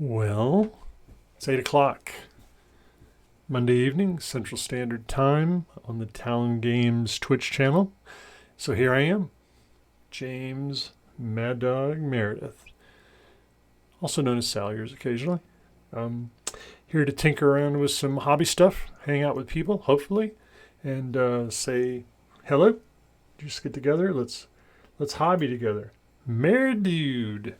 Well, it's 8 o'clock Monday evening, Central Standard Time on the Talon Games Twitch channel. So here I am, James Mad Dog Meredith, also known as Salyers occasionally. Here to tinker around with some hobby stuff, hang out with people, hopefully, and say hello. Just get together. Let's hobby together. Dude.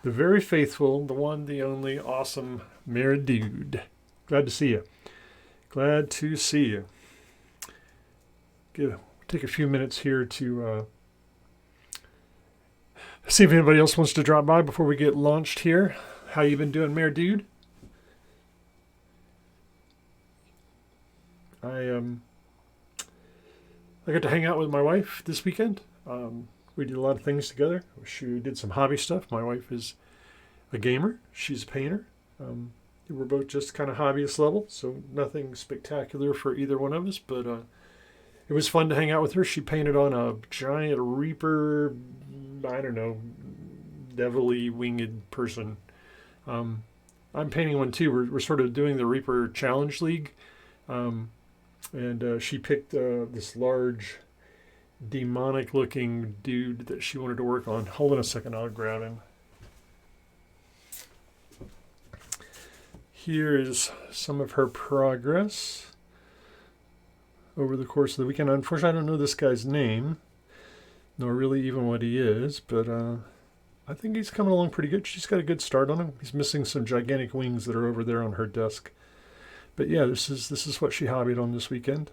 The very faithful, the one, the only, awesome Dude. Glad to see you. Glad to see you. Take a few minutes here to see if anybody else wants to drop by before we get launched here. How you been doing, Dude? I got to hang out with my wife this weekend. We did a lot of things together. She did some hobby stuff. My wife is a gamer. She's a painter. We're both just kind of hobbyist level, so nothing spectacular for either one of us, but it was fun to hang out with her. She painted on a giant Reaper, I don't know, devilly winged person. I'm painting one too. We're sort of doing the Reaper Challenge League, and she picked this large demonic looking dude that she wanted to work on. Hold on a second, I'll grab him. Here is some of her progress over the course of the weekend. Unfortunately, I don't know this guy's name, nor really even what he is, but I think he's coming along pretty good. She's got a good start on him. He's missing some gigantic wings that are over there on her desk. But yeah, this is what she hobbied on this weekend.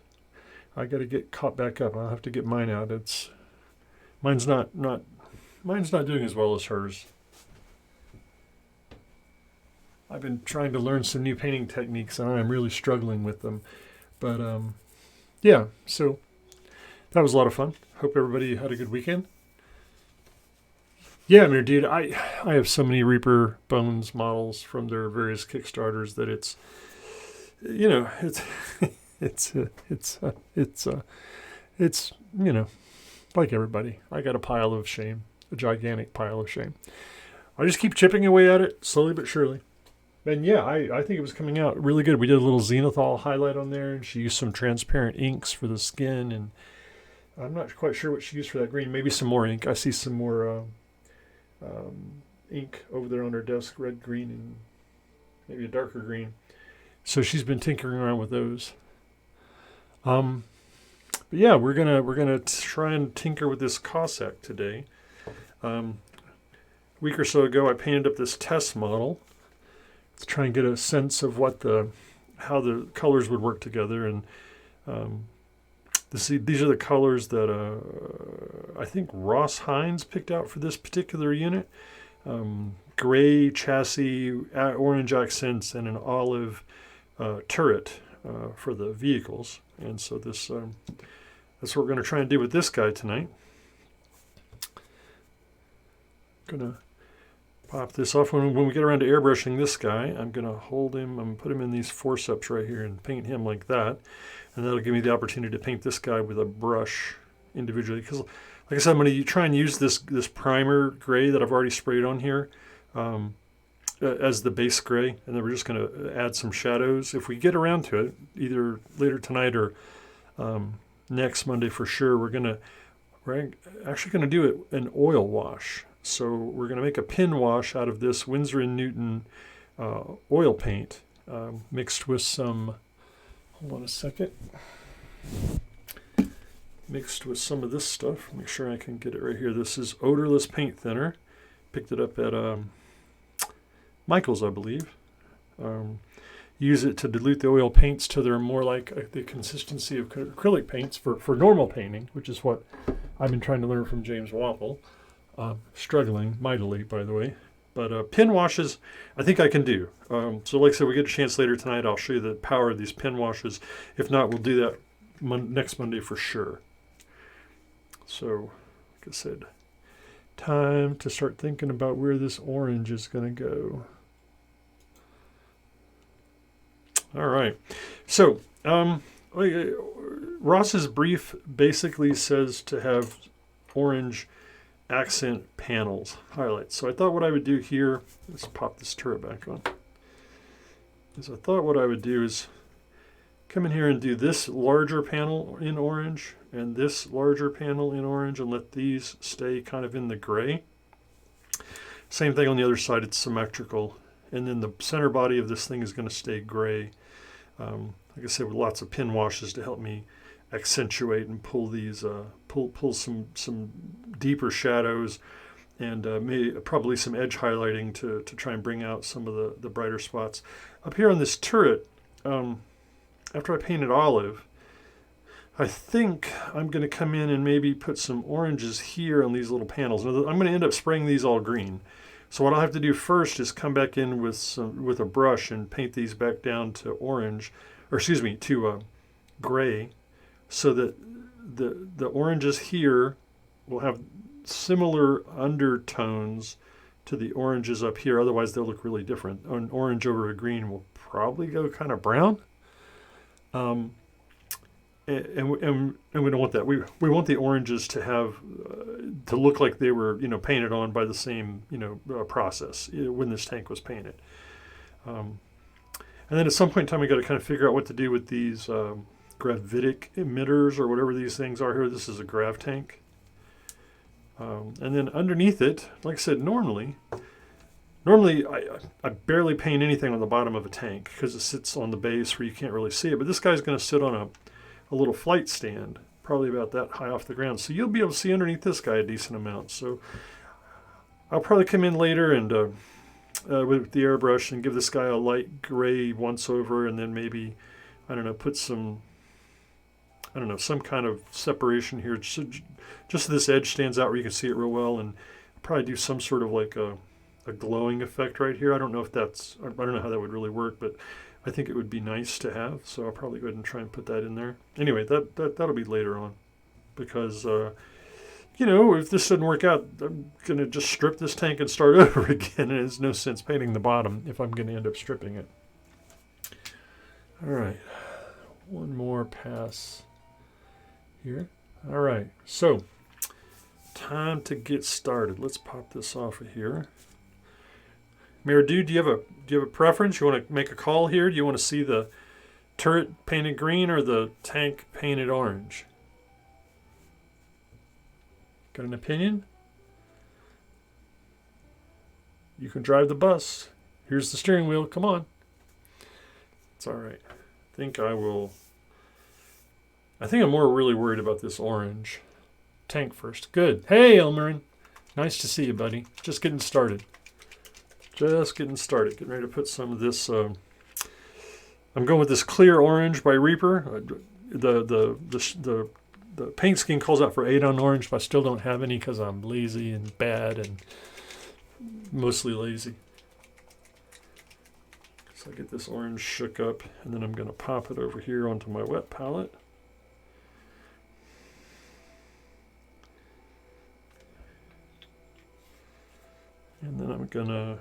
I got to get caught back up. I'll have to get mine out. Mine's not doing as well as hers. I've been trying to learn some new painting techniques, and I'm really struggling with them. But yeah, so that was a lot of fun. Hope everybody had a good weekend. Yeah, dude, I have so many Reaper Bones models from their various Kickstarters that it's it's like everybody. I got a pile of shame, a gigantic pile of shame. I just keep chipping away at it slowly but surely. And yeah, I think it was coming out really good. We did a little zenithal highlight on there, and she used some transparent inks for the skin, and I'm not quite sure what she used for that green. Maybe some more ink. I see some more ink over there on her desk, red, green, and maybe a darker green. So she's been tinkering around with those. But yeah, we're gonna try and tinker with this Cossack today. A week or so ago, I painted up this test model to try and get a sense of how the colors would work together. And these are the colors that I think Ross Hines picked out for this particular unit: gray chassis, orange accents, and an olive turret for the vehicles. And so that's what we're going to try and do with this guy tonight. Gonna pop this off. When we get around to airbrushing this guy, I'm going to hold him, I'm going to put him in these forceps right here and paint him like that. And that'll give me the opportunity to paint this guy with a brush individually. Because, like I said, I'm going to try and use this primer gray that I've already sprayed on here as the base gray. And then we're just going to add some shadows. If we get around to it, either later tonight or next Monday for sure, we're actually going to do an oil wash. So we're going to make a pin wash out of this Winsor & Newton oil paint mixed with some, hold on a second, mixed with some of this stuff. Make sure I can get it right here. This is odorless paint thinner. Picked it up at Michael's, I believe. Use it to dilute the oil paints till they're more like the consistency of acrylic paints for normal painting, which is what I've been trying to learn from James Waffle. Struggling mightily, by the way. But pin washes, I think I can do. So like I said, we get a chance later tonight. I'll show you the power of these pin washes. If not, we'll do that next Monday for sure. So, like I said, time to start thinking about where this orange is going to go. All right. So, Ross's brief basically says to have orange accent panels, highlights. So I thought what I would do here, let's pop this turret back on, is I thought what I would do is come in here and do this larger panel in orange and this larger panel in orange and let these stay kind of in the gray. Same thing on the other side, it's symmetrical. And then the center body of this thing is going to stay gray. Like I said, with lots of pin washes to help me accentuate and pull these, pull some deeper shadows and probably some edge highlighting to try and bring out some of the brighter spots. Up here on this turret, after I painted olive, I think I'm going to come in and maybe put some oranges here on these little panels. Now, I'm going to end up spraying these all green. So what I'll have to do first is come back in with a brush and paint these back down to orange, or excuse me, to gray, so that the oranges here will have similar undertones to the oranges up here. Otherwise, they'll look really different. An orange over a green will probably go kind of brown. And we don't want that. We want the oranges to have to look like they were painted on by the same process when this tank was painted. And then at some point in time, we got to kind of figure out what to do with these gravitic emitters or whatever these things are here. This is a grav tank. And then underneath it, like I said, normally I barely paint anything on the bottom of a tank because it sits on the base where you can't really see it. But this guy's going to sit on a little flight stand, probably about that high off the ground. So you'll be able to see underneath this guy a decent amount. So I'll probably come in later and with the airbrush and give this guy a light gray once over, and then maybe, I don't know, put some kind of separation here. Just so this edge stands out where you can see it real well, and probably do some sort of like a glowing effect right here. I don't know how that would really work, but I think it would be nice to have. So I'll probably go ahead and try and put that in there. Anyway, that'll be later on, because if this doesn't work out, I'm gonna just strip this tank and start over again. And there's no sense painting the bottom if I'm gonna end up stripping it. All right, one more pass here. All right, so time to get started. Let's pop this off of here. Maridu, do you have a preference? You want to make a call here? Do you want to see the turret painted green or the tank painted orange? Got an opinion? You can drive the bus. Here's the steering wheel. Come on. It's all right. I think I'm more really worried about this orange tank first. Good. Hey, Elmarin. Nice to see you, buddy. Just getting started. Getting ready to put some of this. I'm going with this clear orange by Reaper. The paint scheme calls out for 8 on orange, but I still don't have any because I'm lazy and bad and mostly lazy. So I get this orange shook up, and then I'm going to pop it over here onto my wet palette. And then I'm going to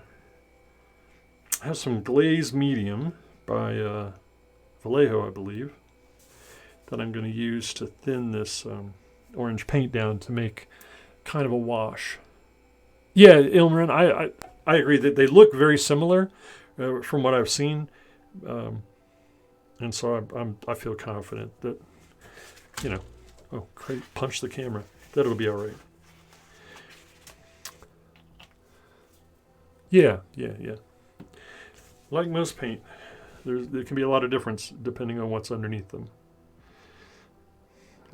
have some glaze medium by Vallejo, I believe, that I'm going to use to thin this orange paint down to make kind of a wash. Yeah, Ilmarin, I agree that they look very similar from what I've seen, and so I feel confident that oh great, punch the camera, that it'll be all right. Yeah. Like most paint, there can be a lot of difference depending on what's underneath them.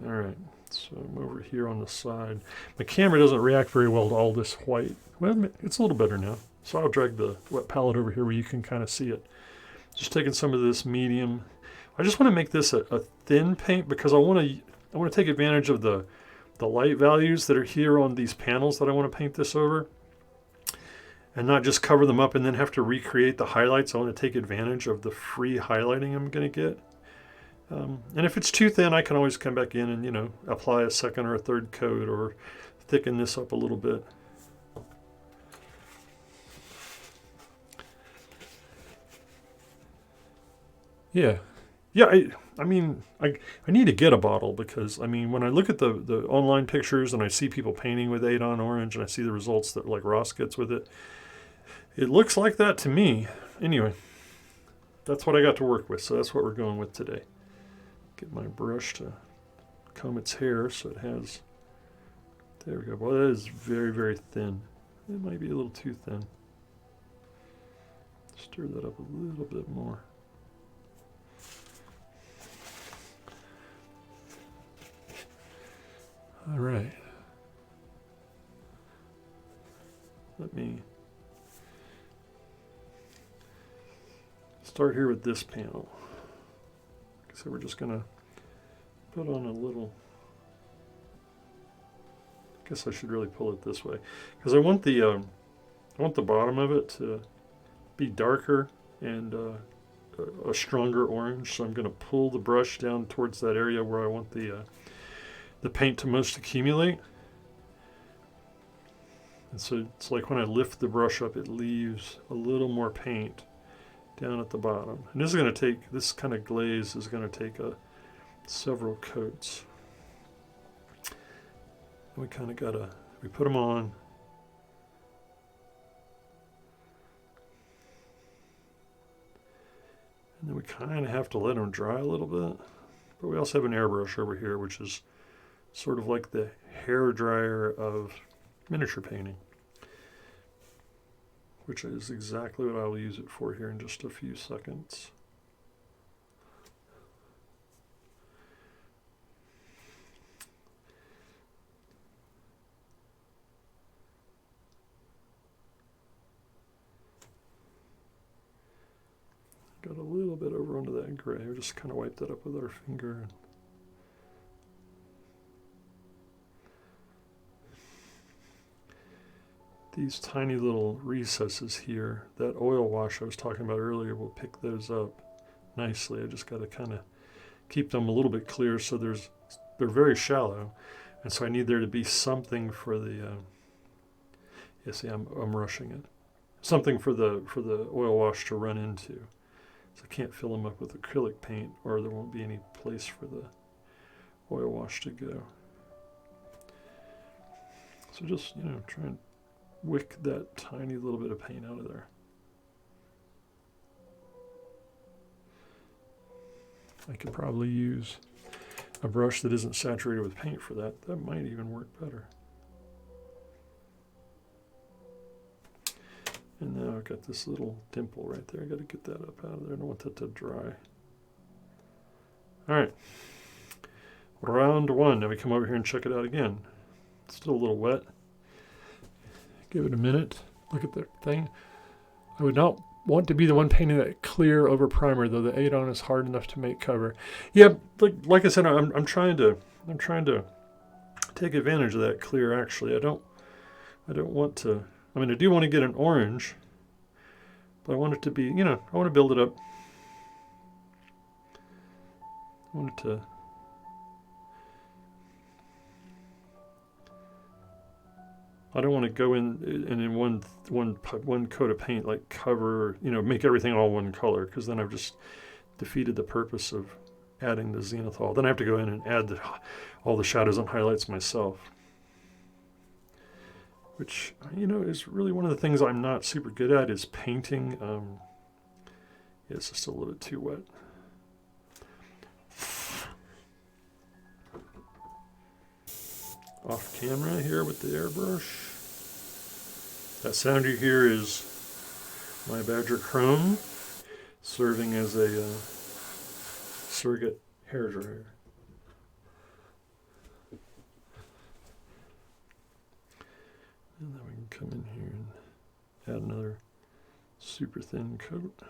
All right, so I'm over here on the side. My camera doesn't react very well to all this white. Well, it's a little better now. So I'll drag the wet palette over here where you can kind of see it. Just taking some of this medium. I just want to make this a thin paint because I want to take advantage of the light values that are here on these panels that I want to paint this over, and not just cover them up and then have to recreate the highlights. I want to take advantage of the free highlighting I'm going to get. And if it's too thin, I can always come back in and, apply a second or a third coat or thicken this up a little bit. Yeah. Yeah, I mean, I need to get a bottle because, I mean, when I look at the online pictures and I see people painting with Adon orange and I see the results that like Ross gets with it, it looks like that to me. Anyway, that's what I got to work with, so that's what we're going with today. Get my brush to comb its hair so it has, there we go. Well, that is very, very thin. It might be a little too thin. Stir that up a little bit more. All right. Let me start here with this panel. So we're just going to put on a little, I guess I should really pull it this way because I want the bottom of it to be darker and a stronger orange. So I'm going to pull the brush down towards that area where I want the paint to most accumulate. And so it's like when I lift the brush up, it leaves a little more paint down at the bottom. And this is going to take, this kind of glaze is going to take several coats. And we kind of got to, we put them on. And then we kind of have to let them dry a little bit. But we also have an airbrush over here, which is sort of like the hair dryer of miniature painting, which is exactly what I'll use it for here in just a few seconds. Got a little bit over onto that gray. We just kind of wipe that up with our finger. These tiny little recesses here, that oil wash I was talking about earlier will pick those up nicely. I just got to kind of keep them a little bit clear so they're very shallow, and so I need there to be something for the yeah, see, I'm rushing it. Something for the oil wash to run into. So I can't fill them up with acrylic paint or there won't be any place for the oil wash to go. So just, try and wick that tiny little bit of paint out of there. I could probably use a brush that isn't saturated with paint for that. That might even work better. And now I've got this little dimple right there. I got to get that up out of there. I don't want that to dry. All right. Round one. Now we come over here and check it out again. It's still a little wet. Give it a minute. Look at the thing. I would not want to be the one painting that clear over primer, though the Adon is hard enough to make cover. Yeah, like I said, I'm trying to take advantage of that clear. Actually, I don't want to. I mean, I do want to get an orange, but I want it to be, I want to build it up. I want it to. I don't want to go in and in one coat of paint like cover, make everything all one color, because then I've just defeated the purpose of adding the zenithal. Then I have to go in and add all the shadows and highlights myself, which is really one of the things I'm not super good at is painting. Yeah, it's just a little bit too wet. Off camera here with the airbrush. That sound you hear is my Badger Chrome serving as a surrogate hair dryer. And then we can come in here and add another super thin coat.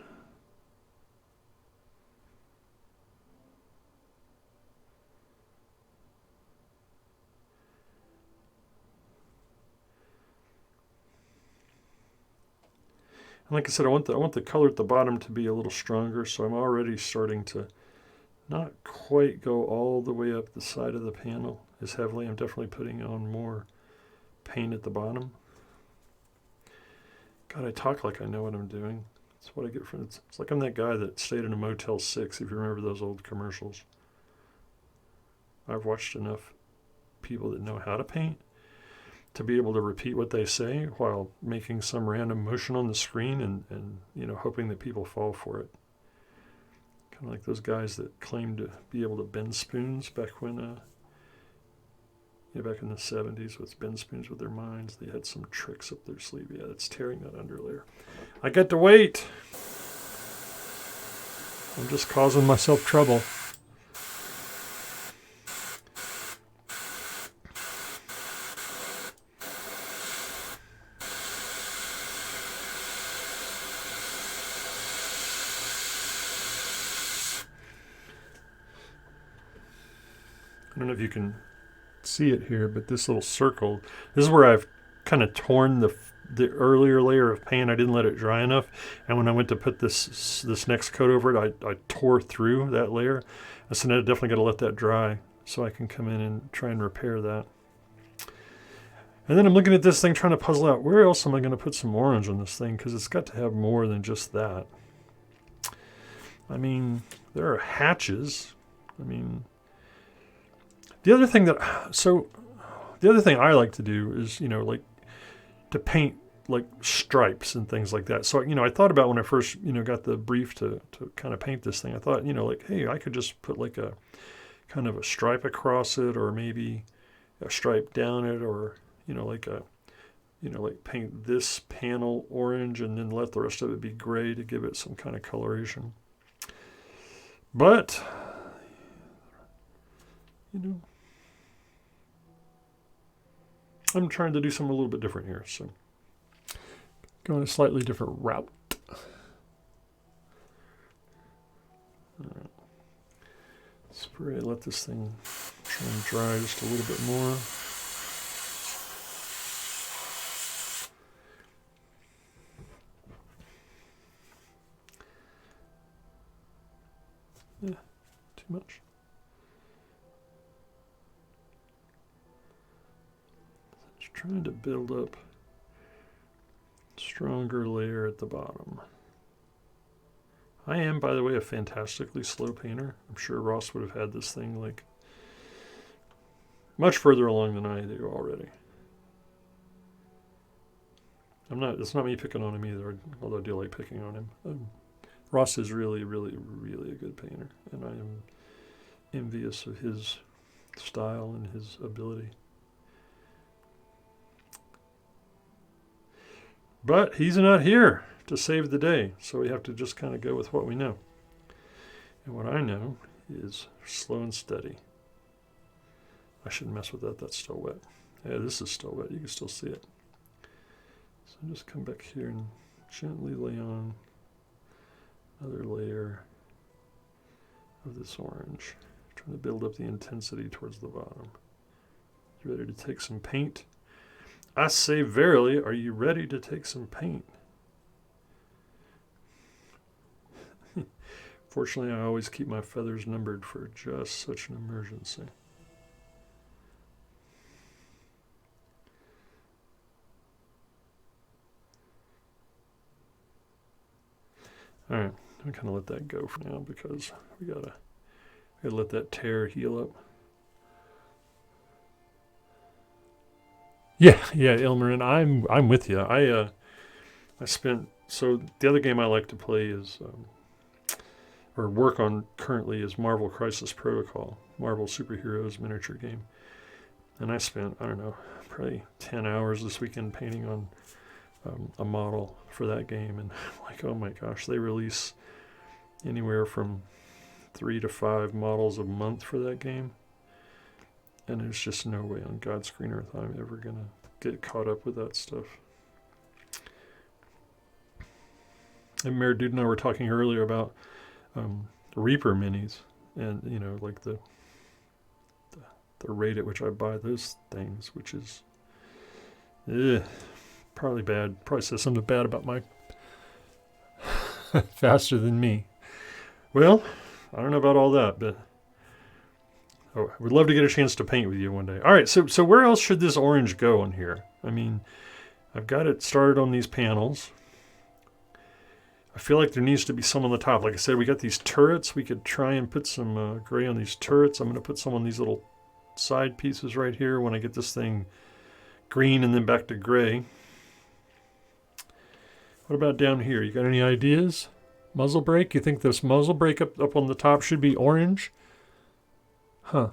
And like I said, I want the color at the bottom to be a little stronger, so I'm already starting to not quite go all the way up the side of the panel as heavily. I'm definitely putting on more paint at the bottom. God, I talk like I know what I'm doing. That's what I get from it. It's like I'm that guy that stayed in a Motel 6, if you remember those old commercials. I've watched enough people that know how to paint to be able to repeat what they say while making some random motion on the screen and hoping that people fall for it. Kind of like those guys that claimed to be able to bend spoons back when, back in the 70s with bend spoons with their minds. They had some tricks up their sleeve. Yeah, that's tearing that underlayer. I get to wait. I'm just causing myself trouble. I don't know if you can see it here, but this little circle, this is where I've kind of torn the earlier layer of paint. I didn't let it dry enough, and when I went to put this next coat over it, I tore through that layer. And so now I definitely got to let that dry so I can come in and try and repair that. And then I'm looking at this thing trying to puzzle out, where else am I going to put some orange on this thing, because it's got to have more than just that. I mean, there are hatches. I mean, the other thing I like to do is, like to paint like stripes and things like that. So, I thought about when I first, got the brief to kind of paint this thing, I thought, like, hey, I could just put like a kind of a stripe across it, or maybe a stripe down it, or, like paint this panel orange and then let the rest of it be gray to give it some kind of coloration. But, I'm trying to do something a little bit different here, so going a slightly different route. Spray, let this thing try and dry just a little bit more. Yeah, too much. Trying to build up a stronger layer at the bottom. I am, by the way, a fantastically slow painter. I'm sure Ross would have had this thing like much further along than I do already. It's not me picking on him either, although I do like picking on him. Ross is really, really, really a good painter, and I am envious of his style and his ability. But he's not here to save the day, so we have to just kind of go with what we know. And what I know is slow and steady. I shouldn't mess with that. That's still wet. Yeah, this is still wet. You can still see it. So just come back here and gently lay on another layer of this orange. Trying to build up the intensity towards the bottom. You ready to take some paint? I say verily, are you ready to take some paint? Fortunately, I always keep my feathers numbered for just such an emergency. All right, I'm kind of let that go for now because we gotta let that tear heal up. Yeah, Ilmer, and I'm with you. I spent, so the other game I like to play is or work on currently is Marvel Crisis Protocol, Marvel Superheroes miniature game, and I spent, I don't know, probably 10 hours this weekend painting on a model for that game, and I'm like, oh my gosh, they release anywhere from 3 to 5 models a month for that game. And there's just no way on God's green earth I'm ever going to get caught up with that stuff. And Mayor Dude and I were talking earlier about Reaper minis and, like the rate at which I buy those things, which is probably bad. Probably says something bad about my faster than me. Well, I don't know about all that, but I would love to get a chance to paint with you one day. All right, so where else should this orange go on here? I mean, I've got it started on these panels. I feel like there needs to be some on the top. Like I said, we got these turrets. We could try and put some gray on these turrets. I'm going to put some on these little side pieces right here when I get this thing green and then back to gray. What about down here? You got any ideas? Muzzle brake? You think this muzzle brake up on the top should be orange? Huh.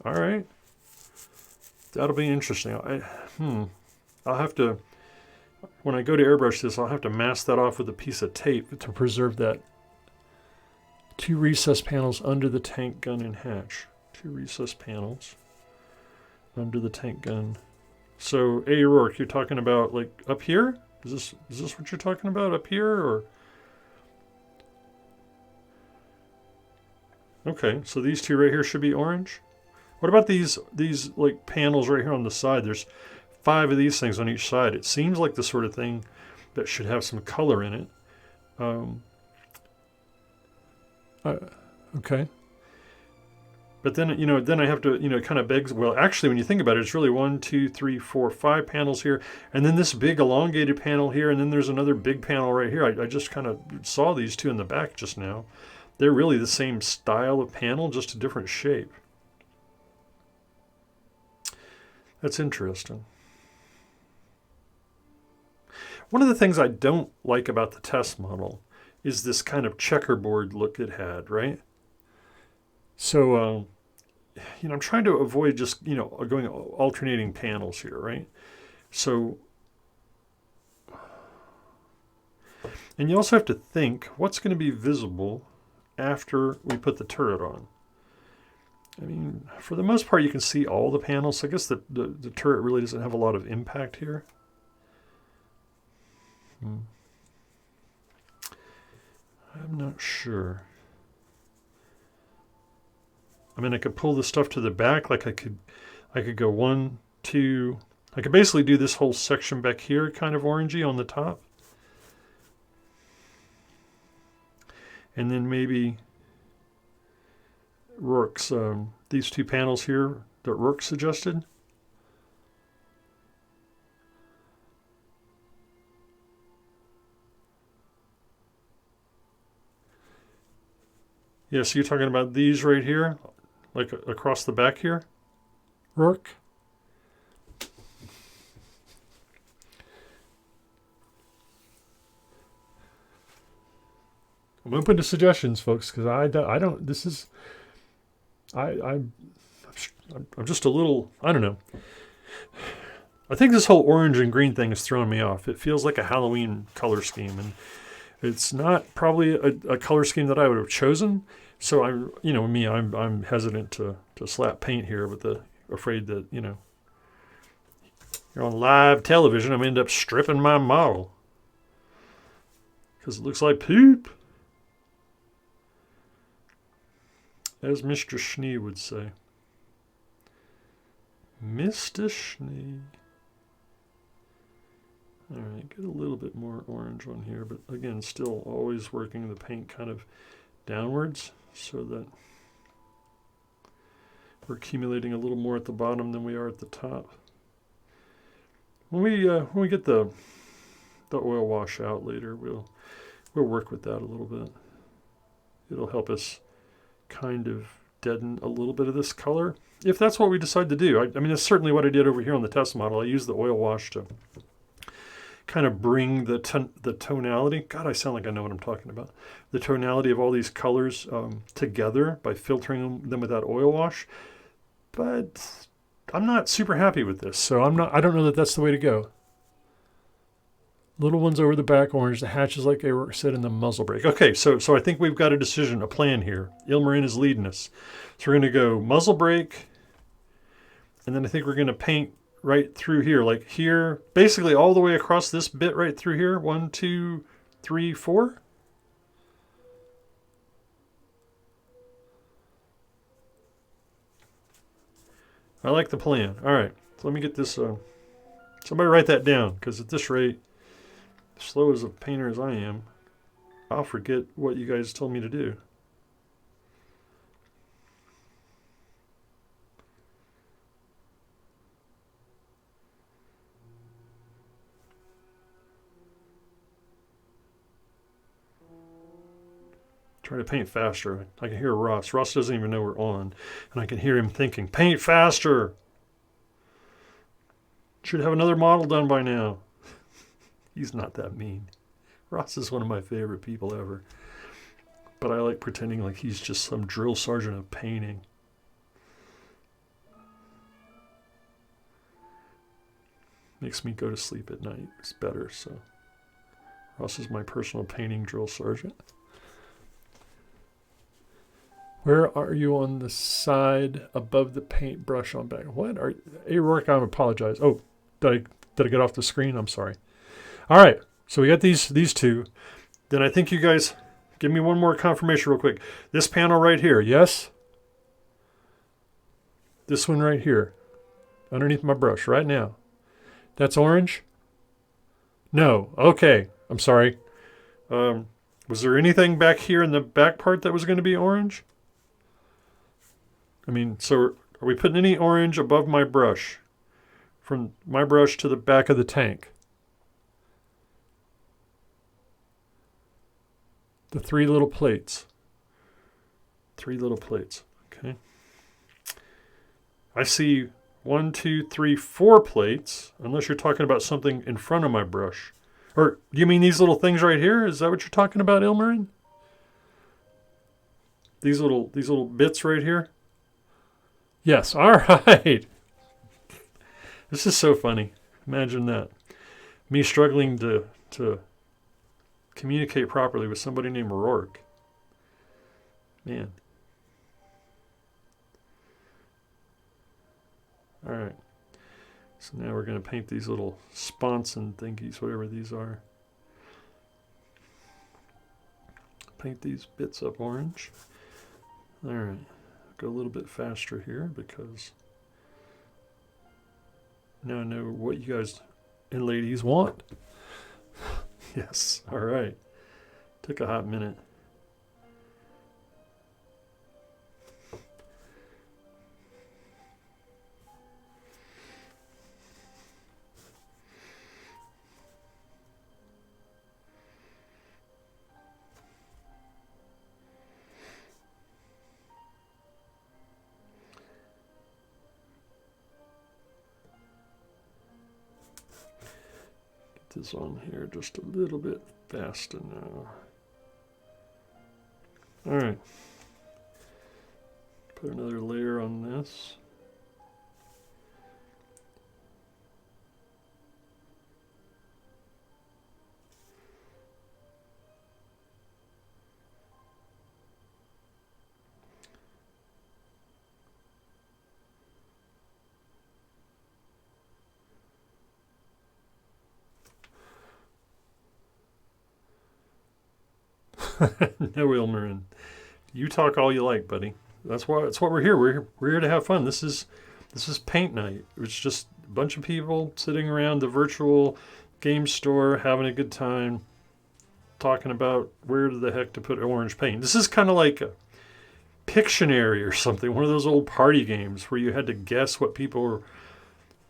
All right. That'll be interesting. I'll have to, when I go to airbrush this, I'll have to mask that off with a piece of tape to preserve that. 2 recess panels under the tank gun and hatch. 2 recess panels under the tank gun. So, A. Rourke, you're talking about like up here? Is this what you're talking about up here, or? Okay, so these 2 right here should be orange. What about these like panels right here on the side? There's 5 of these things on each side. It seems like the sort of thing that should have some color in it. Okay. But then, then I have to, it kind of begs, well, actually, when you think about it, it's really 1, 2, 3, 4, 5 panels here. And then this big elongated panel here. And then there's another big panel right here. I just kind of saw these 2 in the back just now. They're really the same style of panel, just a different shape. That's interesting. One of the things I don't like about the test model is this kind of checkerboard look it had, right? So, I'm trying to avoid just, going alternating panels here, right? So, and you also have to think what's going to be visible after we put the turret on. I mean, for the most part, you can see all the panels. So I guess the turret really doesn't have a lot of impact here. I'm not sure. I mean, I could pull this stuff to the back. Like I could go 1, 2. I could basically do this whole section back here, kind of orangey on the top. And then maybe Rourke's, these 2 panels here that Rourke suggested. Yeah, so you're talking about these right here, like across the back here, Rourke? I'm open to suggestions, folks, because I don't. This is, I'm just a little. I don't know. I think this whole orange and green thing is throwing me off. It feels like a Halloween color scheme, and it's not probably a color scheme that I would have chosen. So I'm hesitant to slap paint here with afraid that you're on live television. I'm gonna end up stripping my model because it looks like poop. As Mr. Schnee would say. Mr. Schnee. All right, get a little bit more orange on here, but again, still always working the paint kind of downwards so that we're accumulating a little more at the bottom than we are at the top. When we get the oil wash out later, we'll work with that a little bit. It'll help us kind of deaden a little bit of this color, if that's what we decide to do. I mean, that's certainly what I did over here on the test model. I used the oil wash to kind of bring the tonality. God, I sound like I know what I'm talking about. The tonality of all these colors together by filtering them with that oil wash. But I'm not super happy with this, so I don't know that that's the way to go. Little ones over the back orange, the hatch is like I said in the muzzle brake. Okay, so I think we've got a decision, a plan here. Ilmarin is leading us. So we're going to go muzzle brake, and then I think we're going to paint right through here, like here, basically all the way across this bit right through here. 1, 2, 3, 4. I like the plan. All right, so let me get this. Somebody write that down, because at this rate, slow as a painter as I am, I'll forget what you guys told me to do. Try to paint faster. I can hear Ross. Ross doesn't even know we're on. And I can hear him thinking, paint faster. Should have another model done by now. He's not that mean. Ross is one of my favorite people ever. But I like pretending like he's just some drill sergeant of painting. Makes me go to sleep at night. It's better, so. Ross is my personal painting drill sergeant. Where are you on the side above the paintbrush on back? What are Hey, Rourke, I apologize. Oh, did I get off the screen? I'm sorry. All right, so we got these two. Then I think you guys, give me one more confirmation real quick. This panel right here, yes? This one right here, underneath my brush right now. That's orange? No. Okay. I'm sorry. Was there anything back here in the back part that was going to be orange? I mean, so are we putting any orange above my brush? From my brush to the back of the tank? The 3 little plates. 3 little plates. Okay. I see 1, 2, 3, 4 plates, unless you're talking about something in front of my brush. Or do you mean these little things right here? Is that what you're talking about, Ilmarin? These little bits right here? Yes, all right. This is so funny. Imagine that. Me struggling to communicate properly with somebody named Rourke. Man. All right. So now we're going to paint these little sponson thingies, whatever these are. Paint these bits up orange. All right. Go a little bit faster here because now I know what you guys and ladies want. Yes. All right. Took a hot minute. This on here just a little bit faster now. All right. Put another layer on this. No, Ilmarin. You talk all you like, buddy. That's what we're here. We're here to have fun. This is paint night. It's just a bunch of people sitting around the virtual game store having a good time, talking about where the heck to put orange paint. This is kind of like a Pictionary or something. One of those old party games where you had to guess what people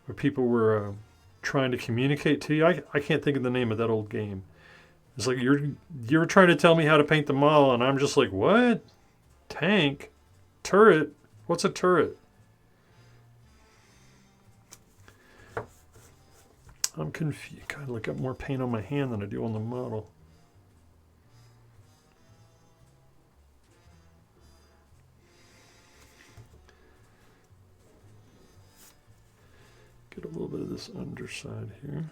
were trying to communicate to you. I can't think of the name of that old game. It's like you're trying to tell me how to paint the model, and I'm just like, what? Tank? Turret? What's a turret? I'm confused. God, I got more paint on my hand than I do on the model. Get a little bit of this underside here.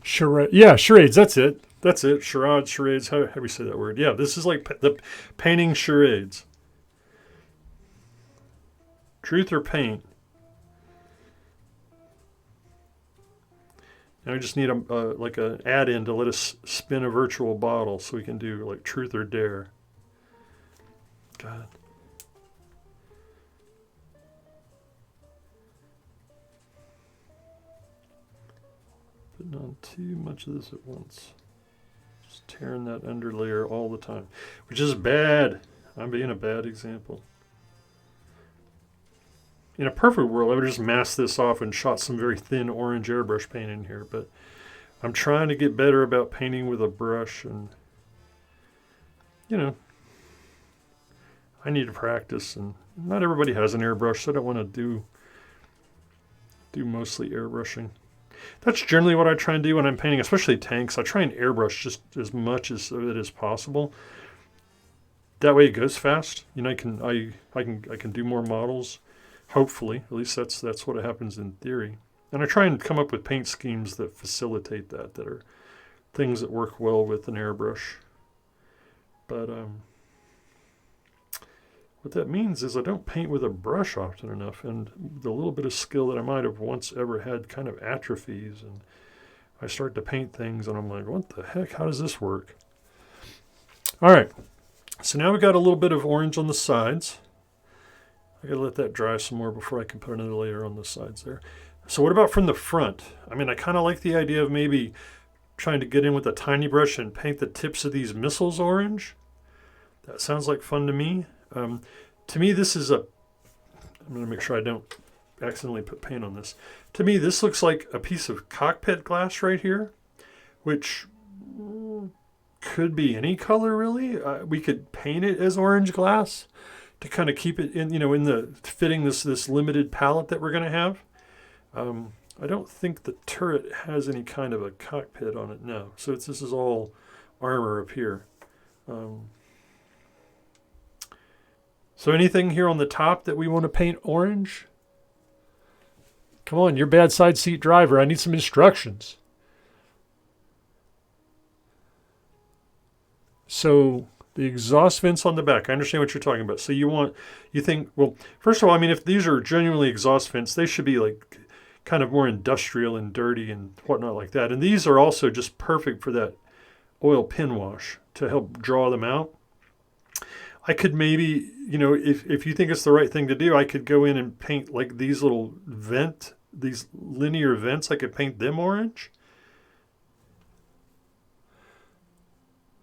Charades. That's it. Charades. How do we say that word? Yeah, this is like the painting charades. Truth or paint. Now we just need like an add-in to let us spin a virtual bottle, so we can do like truth or dare. God. Not too much of this at once. Just tearing that under layer all the time, which is bad. I'm being a bad example. In a perfect world, I would have just masked this off and shot some very thin orange airbrush paint in here, but I'm trying to get better about painting with a brush, and, you know, I need to practice, and not everybody has an airbrush, so I don't want to do mostly airbrushing. That's generally what I try and do when I'm painting, especially tanks. I try and airbrush just as much of it as possible. That way it goes fast. You know, I can do more models. Hopefully, at least that's what happens in theory. And I try and come up with paint schemes that facilitate that are things that work well with an airbrush. But what that means is I don't paint with a brush often enough, and the little bit of skill that I might have once ever had kind of atrophies, and I start to paint things and I'm like, what the heck? How does this work? All right. So now we got a little bit of orange on the sides. I gotta let that dry some more before I can put another layer on the sides there. So what about from the front? I mean, I kind of like the idea of maybe trying to get in with a tiny brush and paint the tips of these missiles orange. That sounds like fun to me. To me, this is I'm gonna make sure I don't accidentally put paint on this. To me, this looks like a piece of cockpit glass right here, which could be any color really. We could paint it as orange glass to kind of keep it in, in the fitting this limited palette that we're going to have. I don't think the turret has any kind of a cockpit on it now. So this is all armor up here. So anything here on the top that we want to paint orange? Come on, you're bad side seat driver. I need some instructions. So the exhaust vents on the back, I understand what you're talking about. So you think, well, first of all, I mean, if these are genuinely exhaust vents, they should be like kind of more industrial and dirty and whatnot like that. And these are also just perfect for that oil pin wash to help draw them out. I could maybe, if you think it's the right thing to do, I could go in and paint like these little these linear vents, I could paint them orange.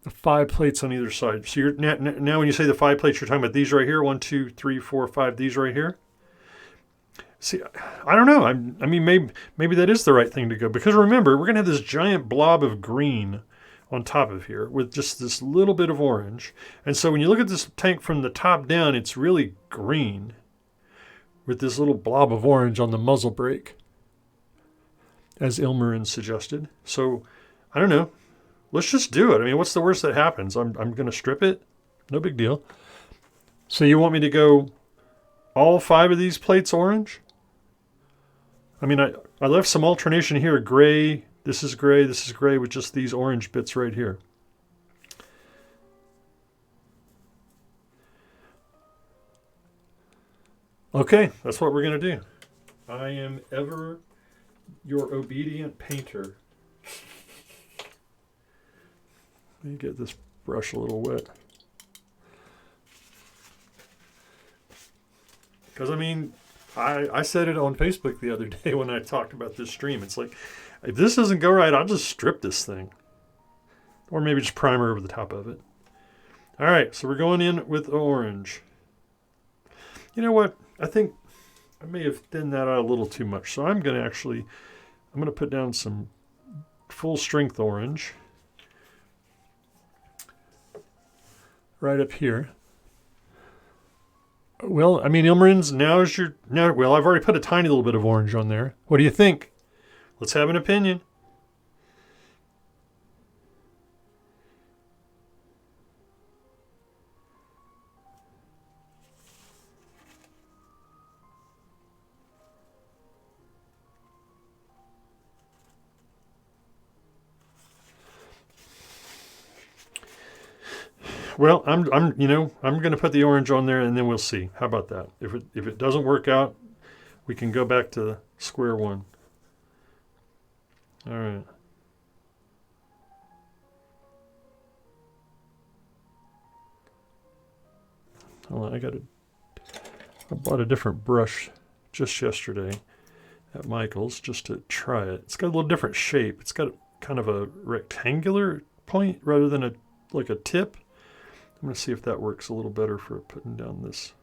The 5 plates on either side. So you're now when you say the 5 plates, you're talking about these right here. 1, 2, 3, 4, 5. These right here. See, I don't know. I mean, maybe that is the right thing to go, because remember, we're gonna have this giant blob of green on top of here with just this little bit of orange. And so when you look at this tank from the top down, it's really green with this little blob of orange on the muzzle brake, as Ilmarin suggested. So I don't know. Let's just do it. I mean, what's the worst that happens? I'm going to strip it. No big deal. So you want me to go all 5 of these plates orange? I mean, I left some alternation here. Gray, this is gray with just these orange bits right here. Okay, that's what we're going to do. I am ever your obedient painter. Let me get this brush a little wet. Because, I mean, I said it on Facebook the other day when I talked about this stream. It's like, if this doesn't go right, I'll just strip this thing. Or maybe just primer over the top of it. All right, so we're going in with orange. You know what? I think I may have thinned that out a little too much. So I'm going to put down some full strength orange. Right up here. Well, I mean, Ilmarin's well, I've already put a tiny little bit of orange on there. What do you think? Let's have an opinion. Well, I'm going to put the orange on there, and then we'll see. How about that? If it doesn't work out, we can go back to square one. All right. Hold on, I bought a different brush just yesterday at Michael's just to try it. It's got a little different shape. It's got kind of a rectangular point rather than like a tip. I'm going to see if that works a little better for putting down this,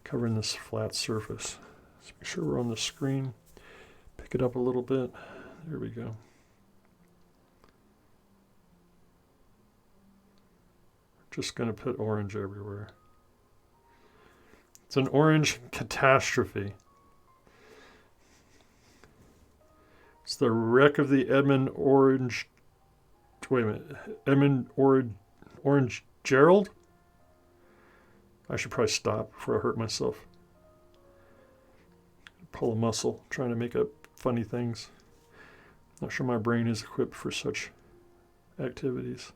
covering this flat surface. Let's make sure we're on the screen. Pick it up a little bit. There we go. Just going to put orange everywhere. It's an orange catastrophe. It's the wreck of the Edmund Orange. Wait a minute. Edmund Orange Gerald? I should probably stop before I hurt myself. Pull a muscle, trying to make up funny things. Not sure my brain is equipped for such activities.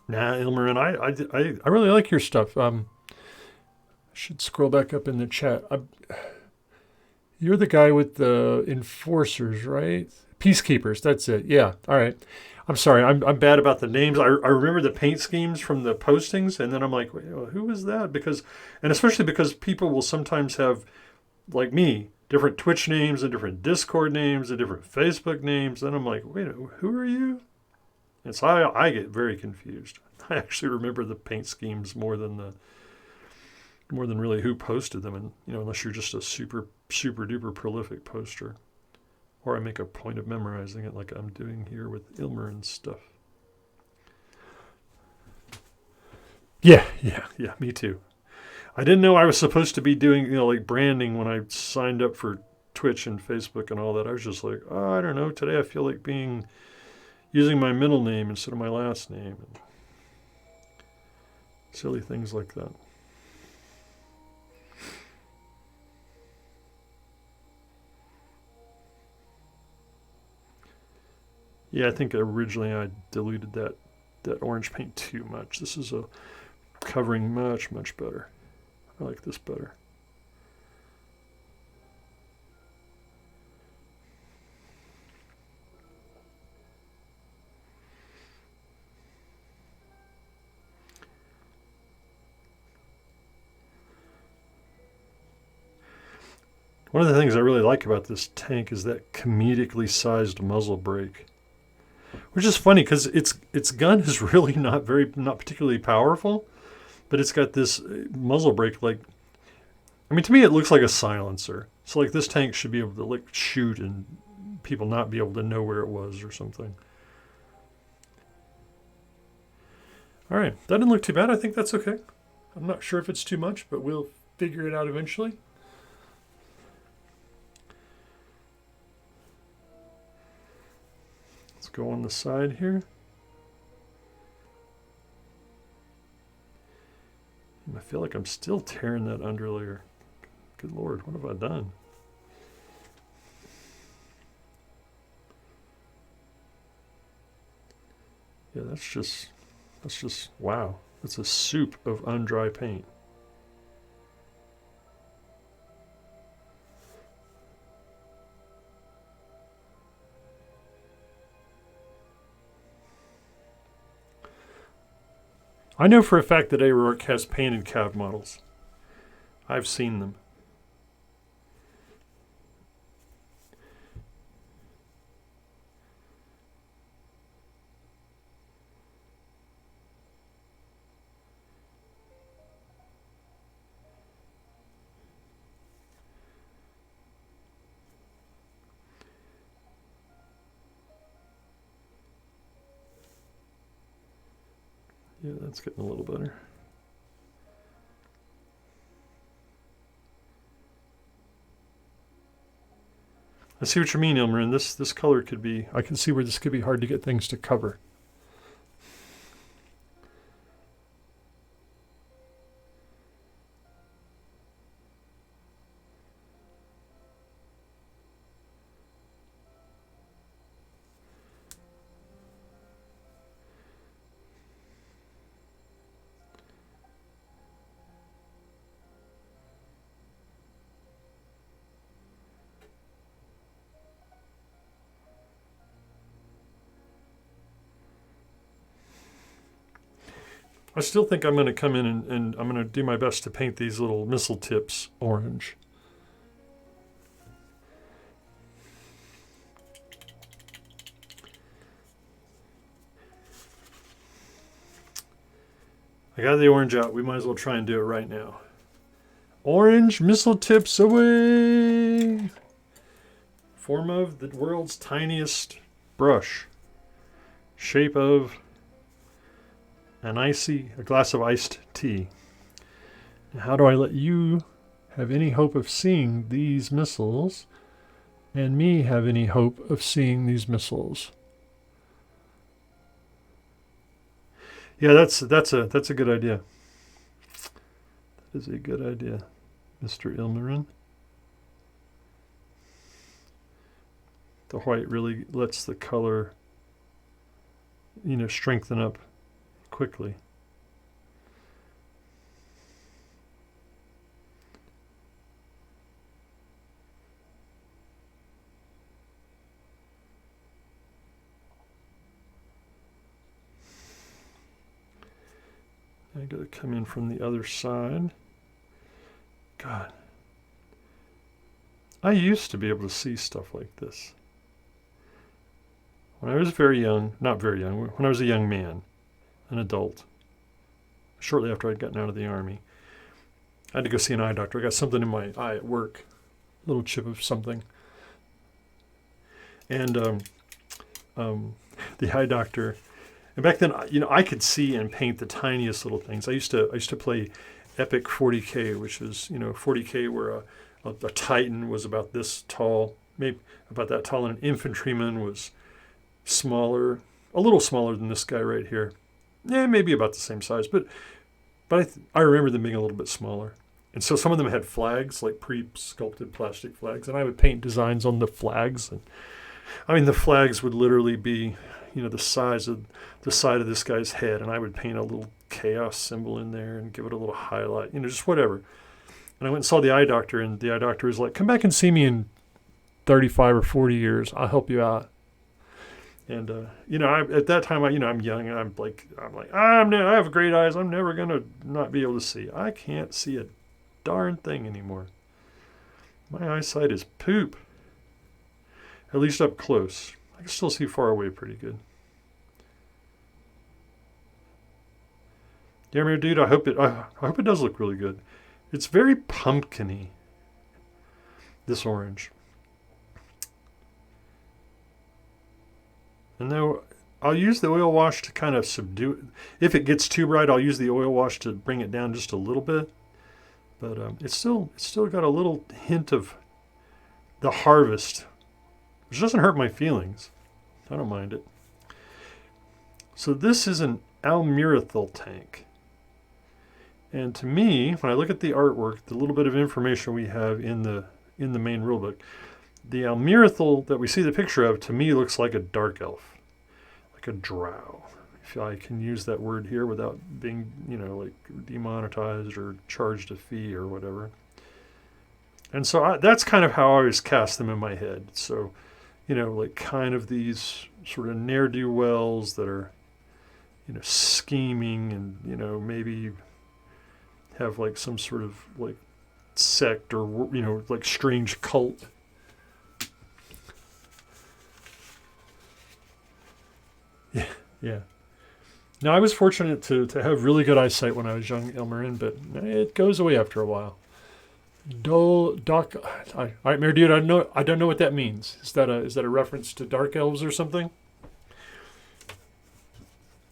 Nah, Ilmarin, I really like your stuff. I should scroll back up in the chat. You're the guy with the enforcers, right? Peacekeepers, that's it. Yeah, all right. I'm sorry, I'm bad about the names. I remember the paint schemes from the postings, and then I'm like, wait, who is that? Because, and especially because people will sometimes have, like me, different Twitch names and different Discord names and different Facebook names. Then I'm like, wait, who are you? And so I get very confused. I actually remember the paint schemes more than really who posted them, and unless you're just a super duper prolific poster, or I make a point of memorizing it like I'm doing here with Ilmer and stuff. Yeah, me too. I didn't know I was supposed to be doing like branding when I signed up for Twitch and Facebook and all that. I was just like, I don't know. Today I feel like using my middle name instead of my last name. And silly things like that. Yeah, I think originally I diluted that orange paint too much. This is covering much better. I like this better. One of the things I really like about this tank is that comedically sized muzzle brake, which is funny because its gun is really not particularly powerful, but it's got this muzzle brake. Like, I mean, to me it looks like a silencer. So like this tank should be able to like shoot and people not be able to know where it was or something. All right, that didn't look too bad. I think that's okay. I'm not sure if it's too much, but we'll figure it out eventually. Let's go on the side here. I feel like I'm still tearing that underlayer. Good Lord, what have I done? Yeah, that's just wow. It's a soup of undry paint. I know for a fact that O'Rourke has painted cav models. I've seen them. Yeah, that's getting a little better. I see what you mean, Ilmarin. This color could be, I can see where this could be hard to get things to cover. I still think I'm going to come in and I'm going to do my best to paint these little missile tips orange. I got the orange out. We might as well try and do it right now. Orange missile tips away. Form of the world's tiniest brush. Shape of a glass of iced tea. How do I let you have any hope of seeing these missiles and me have any hope of seeing these missiles? Yeah, that's a good idea. That is a good idea, Mr. Ilmarin. The white really lets the color, strengthen up quickly. I got to come in from the other side. God. I used to be able to see stuff like this. When I was very young, not very young, when I was a young man, an adult, shortly after I'd gotten out of the Army, I had to go see an eye doctor. I got something in my eye at work, a little chip of something. And the eye doctor, and back then, I could see and paint the tiniest little things. I used to play Epic 40K, which is 40K where a Titan was about this tall, maybe about that tall, and an infantryman was smaller, a little smaller than this guy right here. Yeah, maybe about the same size, but I remember them being a little bit smaller. And so some of them had flags, like pre-sculpted plastic flags, and I would paint designs on the flags. And I mean, the flags would literally be, the size of the side of this guy's head, and I would paint a little chaos symbol in there and give it a little highlight, just whatever. And I went and saw the eye doctor, and the eye doctor was like, "Come back and see me in 35 or 40 years. I'll help you out." And at that time, I'm young, and I'm like, I have great eyes. I'm never gonna not be able to see. I can't see a darn thing anymore. My eyesight is poop. At least up close. I can still see far away pretty good. Yeah, dude, I hope it does look really good. It's very pumpkin-y, this orange. And now I'll use the oil wash to kind of subdue it. If it gets too bright, I'll use the oil wash to bring it down just a little bit. But it's still got a little hint of the harvest, which doesn't hurt my feelings. I don't mind it. So this is an almirethal tank. And to me, when I look at the artwork, the little bit of information we have in the main rulebook, the almirethal that we see the picture of, to me, looks like a dark elf, like a drow. If I can use that word here without being, like demonetized or charged a fee or whatever. And so that's kind of how I always cast them in my head. So, like kind of these sort of ne'er-do-wells that are, scheming and, maybe have like some sort of like sect or, like strange cult. Yeah. Now, I was fortunate to have really good eyesight when I was young, Ilmarin, but it goes away after a while. All right, Mayor Dude, I don't know what that means. Is that a reference to dark elves or something?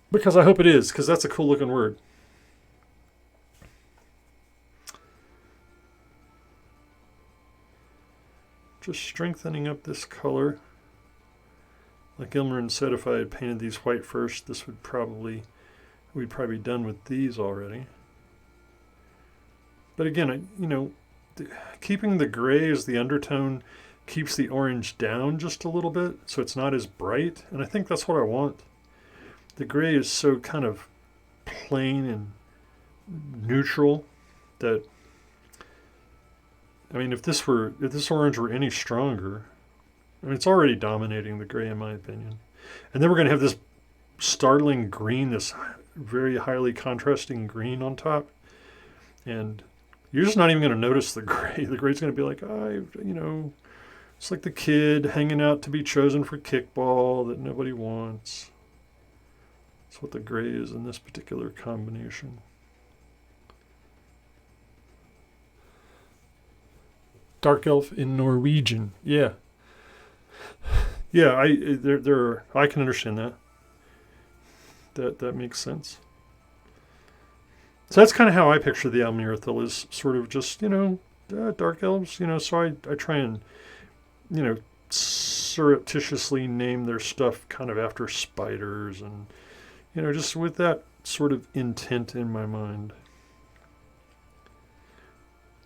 Because I hope it is, because that's a cool looking word. Just strengthening up this color. Like Ilmarin said, if I had painted these white first, we'd probably be done with these already. But again, keeping the gray as the undertone keeps the orange down just a little bit, so it's not as bright. And I think that's what I want. The gray is so kind of plain and neutral that, I mean, if this orange were any stronger, I mean, it's already dominating the gray in my opinion. And then we're going to have this startling green, this very highly contrasting green on top. And you're just not even going to notice the gray. The gray's going to be like, it's like the kid hanging out to be chosen for kickball that nobody wants. That's what the gray is in this particular combination. Dark elf in Norwegian. Yeah. Yeah, I can understand that. That makes sense. So that's kind of how I picture the Almirithil, is sort of just, dark elves, so I try and, surreptitiously name their stuff kind of after spiders and, just with that sort of intent in my mind.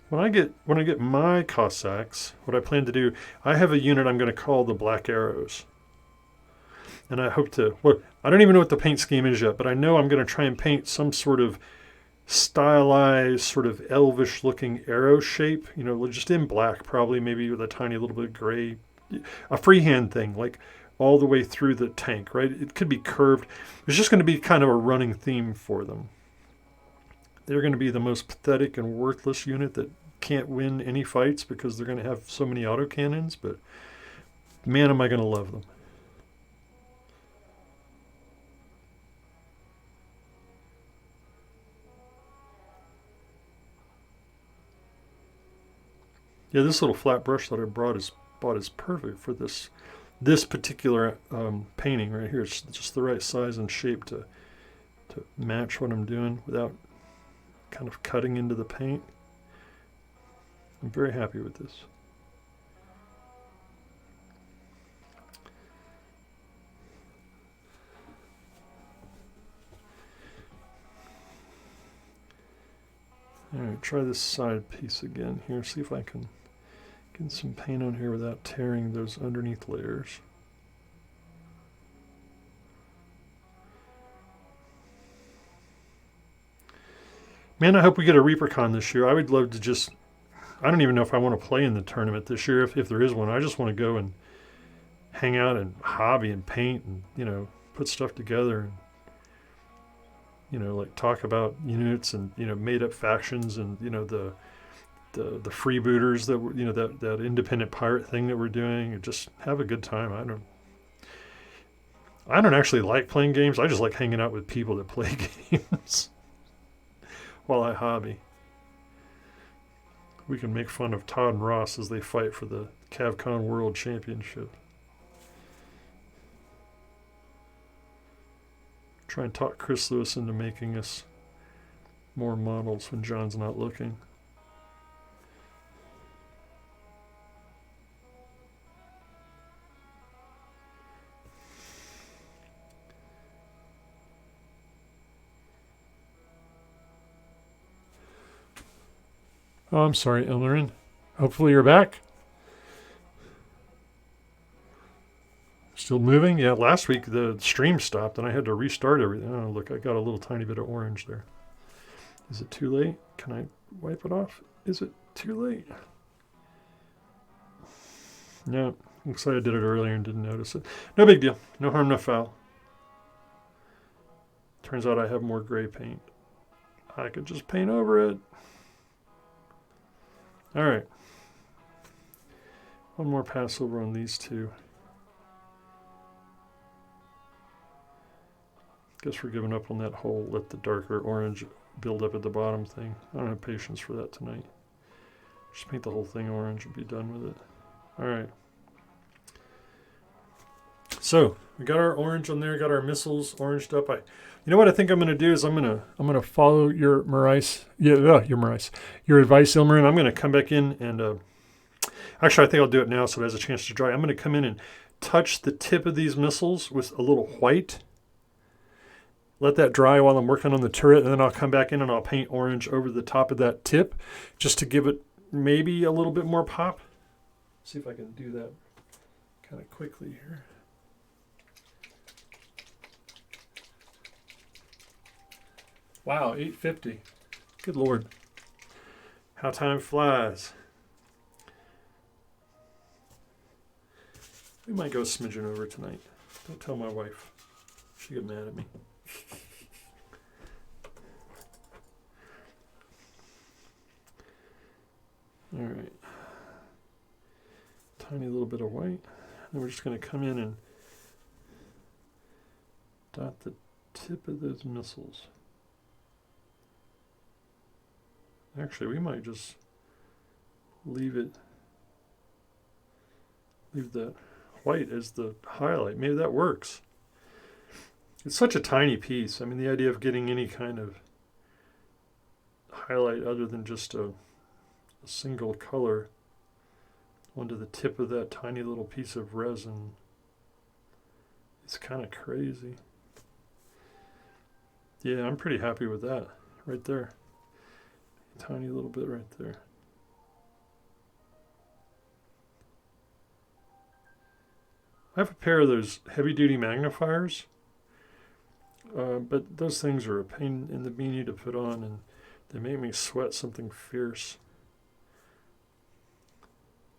When I get my Cossacks, what I plan to do, I have a unit I'm going to call the Black Arrows. And I hope to, I don't even know what the paint scheme is yet, but I know I'm going to try and paint some sort of stylized, sort of elvish looking arrow shape, just in black, probably maybe with a tiny little bit of gray, a freehand thing, like all the way through the tank, right? It could be curved. It's just going to be kind of a running theme for them. They're going to be the most pathetic and worthless unit that can't win any fights because they're going to have so many autocannons, but man, am I going to love them. Yeah, this little flat brush that I bought is perfect for this particular painting right here. It's just the right size and shape to match what I'm doing without kind of cutting into the paint. I'm very happy with this. All right, try this side piece again here. See if I can get some paint on here without tearing those underneath layers. Man, I hope we get a ReaperCon this year. I would love to just, I don't even know if I want to play in the tournament this year, if there is one. I just want to go and hang out and hobby and paint and, put stuff together and, like talk about units and, made up factions and, the freebooters that were, that independent pirate thing that we're doing, and just have a good time. I don't actually like playing games. I just like hanging out with people that play games while I hobby. We can make fun of Todd and Ross as they fight for the CavCon World Championship. Try and talk Chris Lewis into making us more models when John's not looking. Oh, I'm sorry, Ilmarin. Hopefully you're back. Still moving? Yeah, last week the stream stopped and I had to restart everything. Oh, look, I got a little tiny bit of orange there. Is it too late? Can I wipe it off? Is it too late? No, looks like I did it earlier and didn't notice it. No big deal. No harm, no foul. Turns out I have more gray paint. I could just paint over it. All right. One more pass over on these two. Guess we're giving up on that whole let the darker orange build up at the bottom thing. I don't have patience for that tonight. Just paint the whole thing orange and be done with it. All right. So we got our orange on there, got our missiles oranged up. You know what I think I'm going to do is I'm going to follow your Maurice. Yeah, your Maurice. Your advice, Ilmarin. I'm going to come back in and actually I think I'll do it now so it has a chance to dry. I'm going to come in and touch the tip of these missiles with a little white. Let that dry while I'm working on the turret, and then I'll come back in and I'll paint orange over the top of that tip just to give it maybe a little bit more pop. See if I can do that kind of quickly here. Wow, 850. Good Lord. How time flies. We might go a smidgen over tonight. Don't tell my wife. She'll get mad at me. All right. Tiny little bit of white. And we're just going to come in and dot the tip of those missiles. Actually, we might just leave that white as the highlight. Maybe that works. It's such a tiny piece. I mean, the idea of getting any kind of highlight other than just a single color onto the tip of that tiny little piece of resin, it's kind of crazy. Yeah, I'm pretty happy with that right there. Tiny little bit right there. I have a pair of those heavy-duty magnifiers, but those things are a pain in the beanie to put on, and they make me sweat something fierce.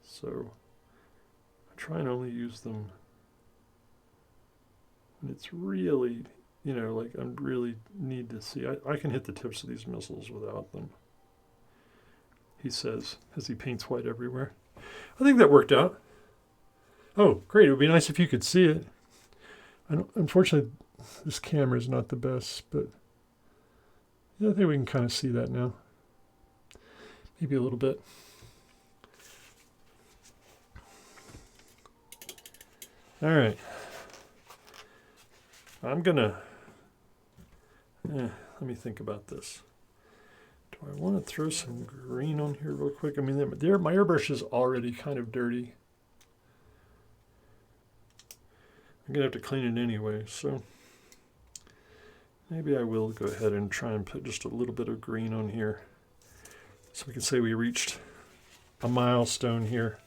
So I try and only use them when it's really, like I really need to see. I can hit the tips of these missiles without them, he says, as he paints white everywhere. I think that worked out. Oh, great. It would be nice if you could see it. Unfortunately, this camera is not the best, but yeah, I think we can kind of see that now. Maybe a little bit. All right. I'm going to... let me think about this. Do I want to throw some green on here real quick? I mean, my airbrush is already kind of dirty. I'm going to have to clean it anyway, so maybe I will go ahead and try and put just a little bit of green on here so we can say we reached a milestone here.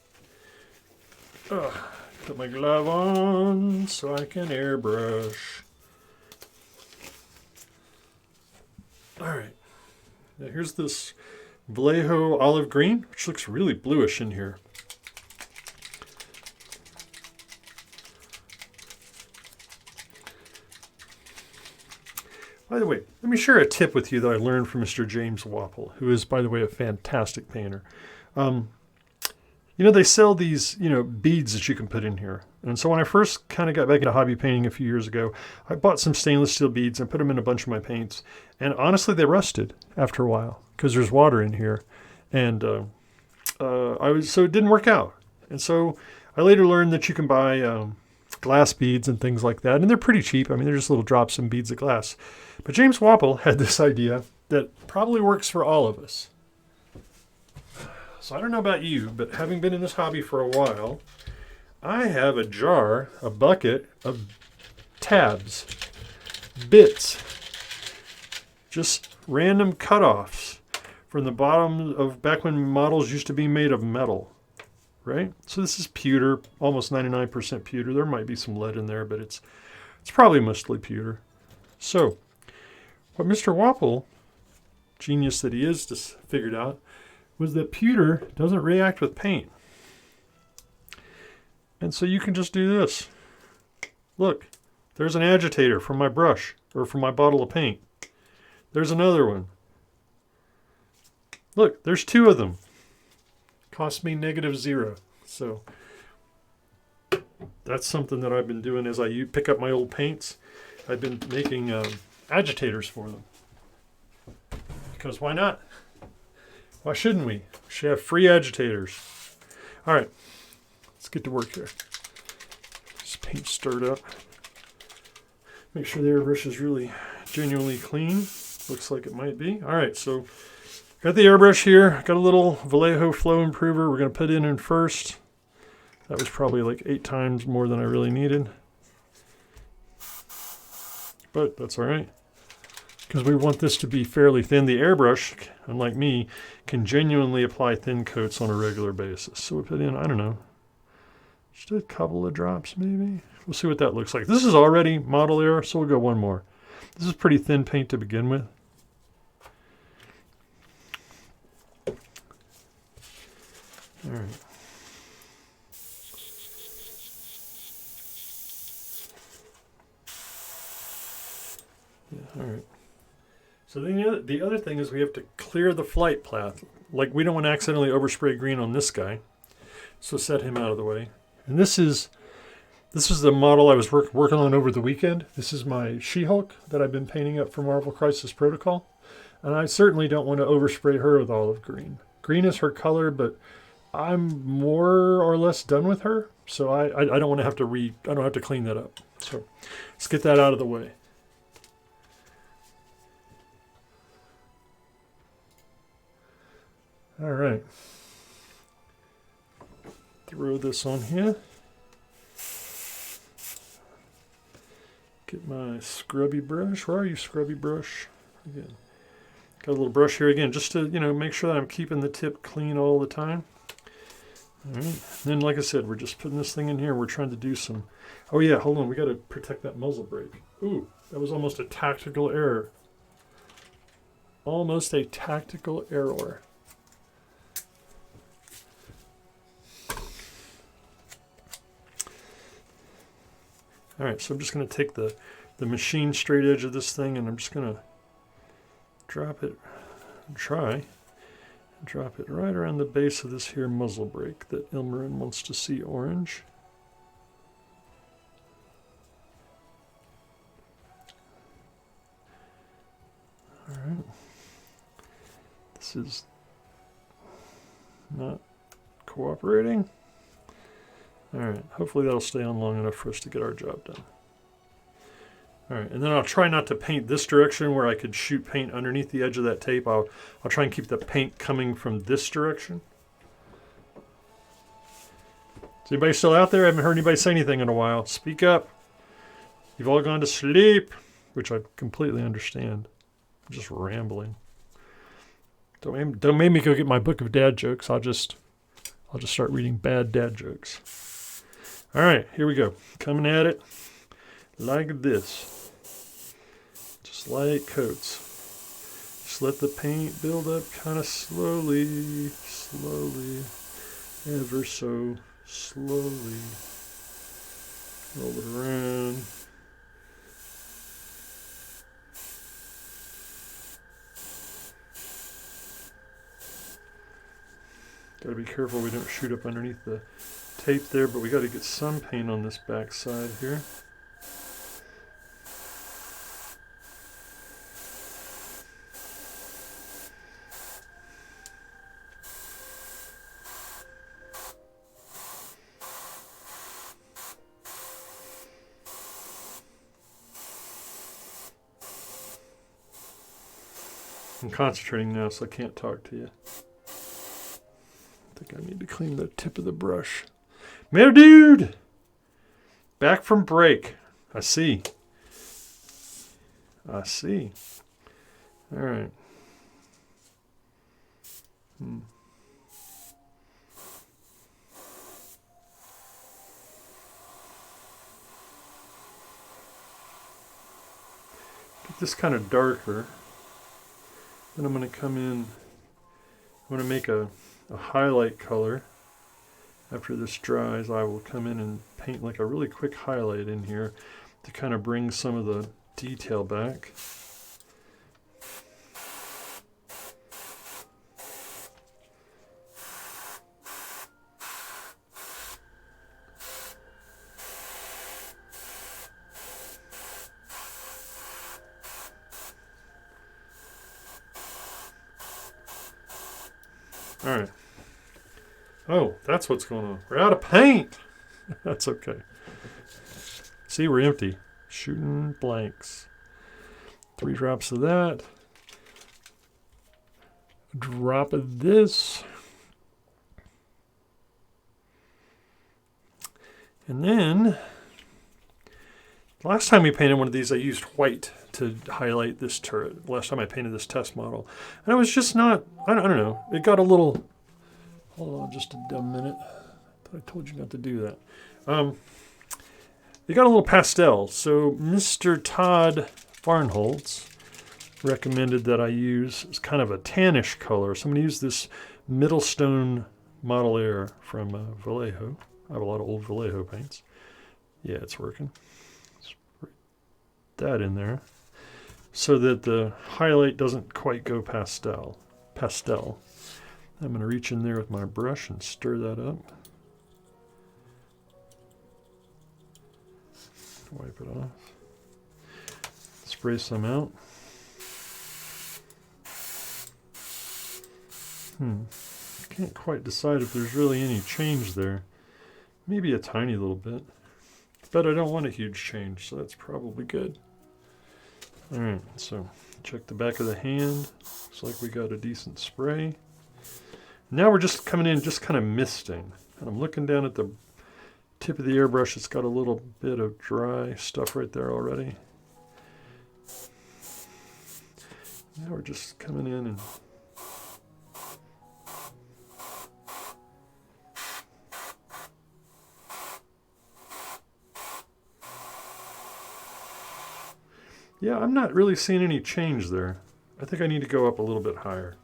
Put my glove on so I can airbrush. All right. Now here's this Vallejo olive green, which looks really bluish in here. By the way, let me share a tip with you that I learned from Mr. James Wapple, who is, by the way, a fantastic painter. They sell these, beads that you can put in here. And so when I first kind of got back into hobby painting a few years ago, I bought some stainless steel beads and put them in a bunch of my paints. And honestly, they rusted after a while because there's water in here. And so it didn't work out. And so I later learned that you can buy glass beads and things like that. And they're pretty cheap. I mean, they're just little drops and beads of glass. But James Wapple had this idea that probably works for all of us. So I don't know about you, but having been in this hobby for a while, I have a bucket of tabs, bits, just random cutoffs from the bottom of back when models used to be made of metal, right? So this is pewter, almost 99% pewter. There might be some lead in there, but it's probably mostly pewter. So what Mr. Wapple, genius that he is, just figured out was that pewter doesn't react with paint. And so you can just do this. Look, there's an agitator from my brush or from my bottle of paint. There's another one. Look, there's two of them. Cost me -0. So that's something that I've been doing as I pick up my old paints. I've been making agitators for them. Because why not? Why shouldn't we? We should have free agitators. All right, let's get to work here. This paint stirred up. Make sure the airbrush is really genuinely clean. Looks like it might be. All right, so got the airbrush here. Got a little Vallejo flow improver. We're going to put in first. That was probably like 8 times more than I really needed. But that's all right, because we want this to be fairly thin. The airbrush, unlike me, can genuinely apply thin coats on a regular basis. So we'll put in, I don't know, just a couple of drops maybe. We'll see what that looks like. This is already model error, so we'll go one more. This is pretty thin paint to begin with. All right. Yeah, all right. So the other thing is we have to clear the flight path. Like we don't want to accidentally overspray green on this guy. So set him out of the way. And this is the model I was working on over the weekend. This is my She-Hulk that I've been painting up for Marvel Crisis Protocol. And I certainly don't want to overspray her with olive green. Green is her color, but I'm more or less done with her. So I don't want to have to I don't have to clean that up. So let's get that out of the way. All right. Throw this on here. Get my scrubby brush. Where are you, scrubby brush? Again, got a little brush here again, just to make sure that I'm keeping the tip clean all the time. All right. And then, like I said, we're just putting this thing in here. We're trying to do some. Oh yeah, hold on. We got to protect that muzzle brake. Ooh, that was almost a tactical error. Almost a tactical error. All right, so I'm just going to take the machine straight edge of this thing, and I'm just going to drop it, drop it right around the base of this here muzzle brake that Ilmarin wants to see orange. All right. This is not cooperating. All right, hopefully that'll stay on long enough for us to get our job done. All right, and then I'll try not to paint this direction where I could shoot paint underneath the edge of that tape. I'll try and keep the paint coming from this direction. Is anybody still out there? I haven't heard anybody say anything in a while. Speak up. You've all gone to sleep, which I completely understand. I'm just rambling. Don't make me go get my book of dad jokes. I'll just start reading bad dad jokes. All right, here we go. Coming at it like this. Just like coats. Just let the paint build up kind of slowly, ever so slowly. Roll it around. Got to be careful we don't shoot up underneath the tape there, but we got to get some paint on this back side here. I'm concentrating now, so I can't talk to you. I think I need to clean the tip of the brush. Mayor dude! Back from break. I see. All right. Get this kind of darker. Then I'm going to come in. I'm going to make a highlight color. After this dries, I will come in and paint like a really quick highlight in here to kind of bring some of the detail back. All right. Oh, that's what's going on. We're out of paint. That's okay. See, we're empty. Shooting blanks. 3 drops of that. A drop of this. And then, last time we painted one of these, I used white to highlight this turret. Last time I painted this test model. And it was just not, I don't know. It got a little, hold on just a dumb minute. I told you not to do that. It got a little pastel. So Mr. Todd Farnholtz recommended that I use kind of a tannish color. So I'm going to use this Middlestone Model Air from Vallejo. I have a lot of old Vallejo paints. Yeah, it's working. Let's put that in there. so that the highlight doesn't quite go pastel. I'm going to reach in there with my brush and stir that up. Wipe it off. Spray some out. Can't quite decide if there's really any change there. Maybe a tiny little bit. But I don't want a huge change, so that's probably good. Alright, so check the back of the hand. Looks like we got a decent spray. Now we're just coming in, just kind of misting. And I'm looking down at the tip of the airbrush. It's got a little bit of dry stuff right there already. Now we're just coming in and yeah, I'm not really seeing any change there. I think I need to go up a little bit higher.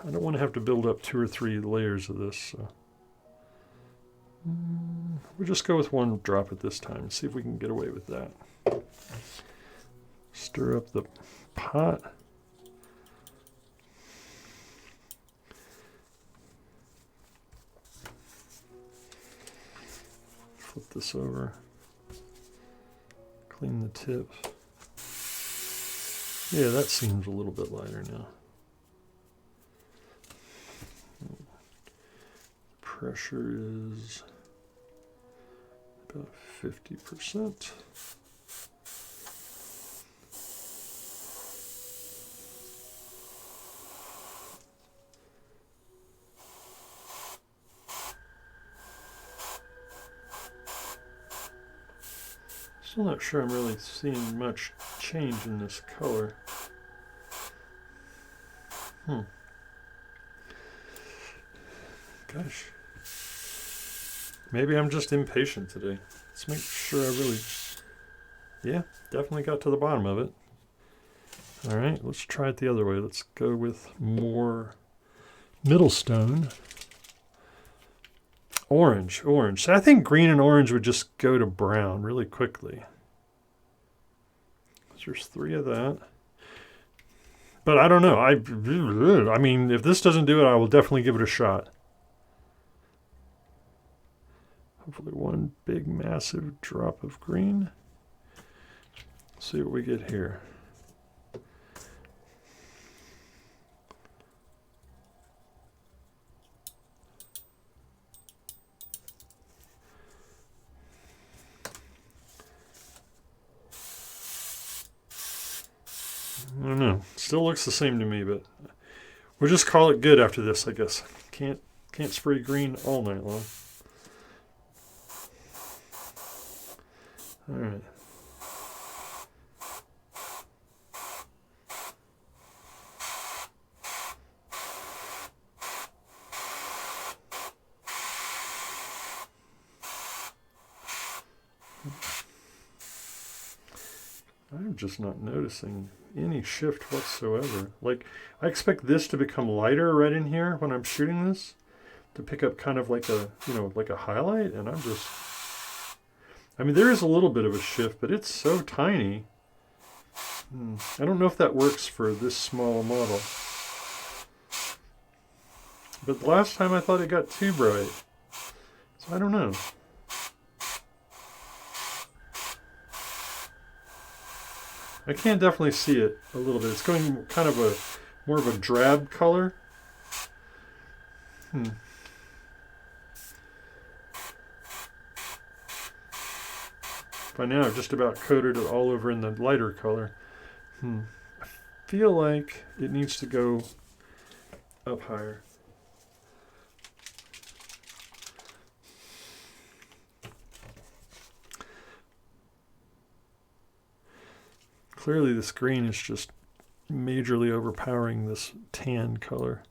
I don't want to have to build up 2 or 3 layers of this. So. We'll just go with 1 drop at this time and see if we can get away with that. Stir up the pot. Flip this over. Clean the tip. Yeah, that seems a little bit lighter now. Pressure is about 50%. Still not sure I'm really seeing much change in this color. Gosh. Maybe I'm just impatient today. Let's make sure I really... Yeah, definitely got to the bottom of it. Alright, let's try it the other way. Let's go with more middle stone. Orange. So I think green and orange would just go to brown really quickly. So there's 3 of that. But I don't know. I mean, if this doesn't do it, I will definitely give it a shot. Hopefully 1 big massive drop of green. Let's see what we get here. I don't know. Still looks the same to me, but we'll just call it good after this, I guess. Can't spray green all night long. All right. I'm just not noticing any shift whatsoever. Like, I expect this to become lighter right in here when I'm shooting this, to pick up kind of like a, like a highlight, and I'm just... I mean, there is a little bit of a shift, but it's so tiny. I don't know if that works for this small model. But last time I thought it got too bright. So I don't know. I can definitely see it a little bit. It's going kind of more of a drab color. By now I've just about coated it all over in the lighter color. I feel like it needs to go up higher. Clearly this green is just majorly overpowering this tan color.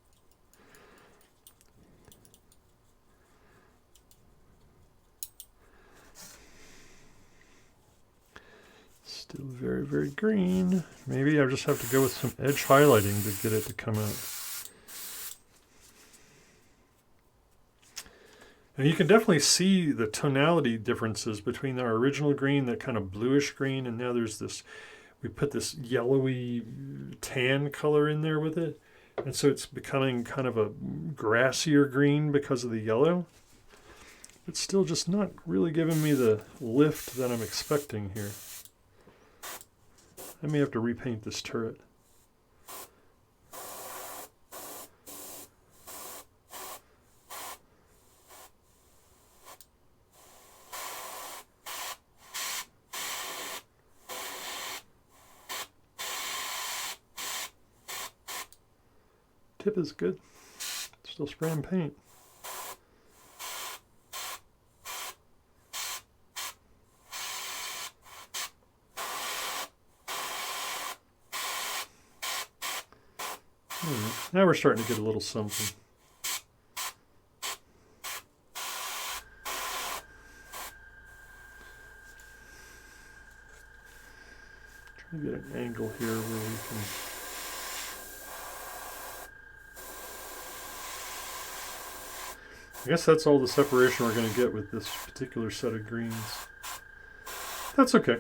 Still very, very green. Maybe I just have to go with some edge highlighting to get it to come out. And you can definitely see the tonality differences between our original green, that kind of bluish green, and now there's this we put this yellowy tan color in there with it. And so it's becoming kind of a grassier green because of the yellow. It's still just not really giving me the lift that I'm expecting here. I may have to repaint this turret. Tip is good. Still spraying paint. Now we're starting to get a little something. Trying to get an angle here where we can. I guess that's all the separation we're going to get with this particular set of greens. That's okay.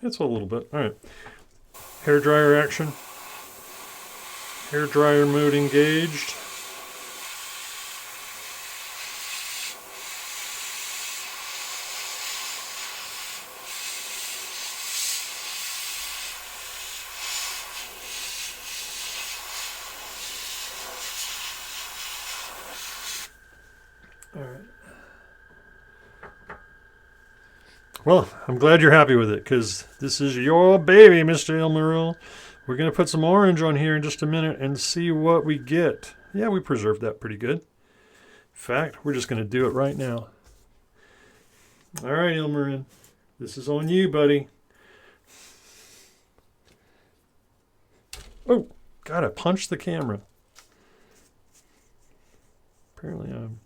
It's a little bit. All right. Hair dryer action. Hair dryer mode engaged. All right. Well, I'm glad you're happy with it, because this is your baby, Mr. Ilmaril. We're going to put some orange on here in just a minute and see what we get. Yeah, we preserved that pretty good. In fact, we're just going to do it right now. All right, Ilmaril. This is on you, buddy. Oh, God, I punched the camera. Apparently I'm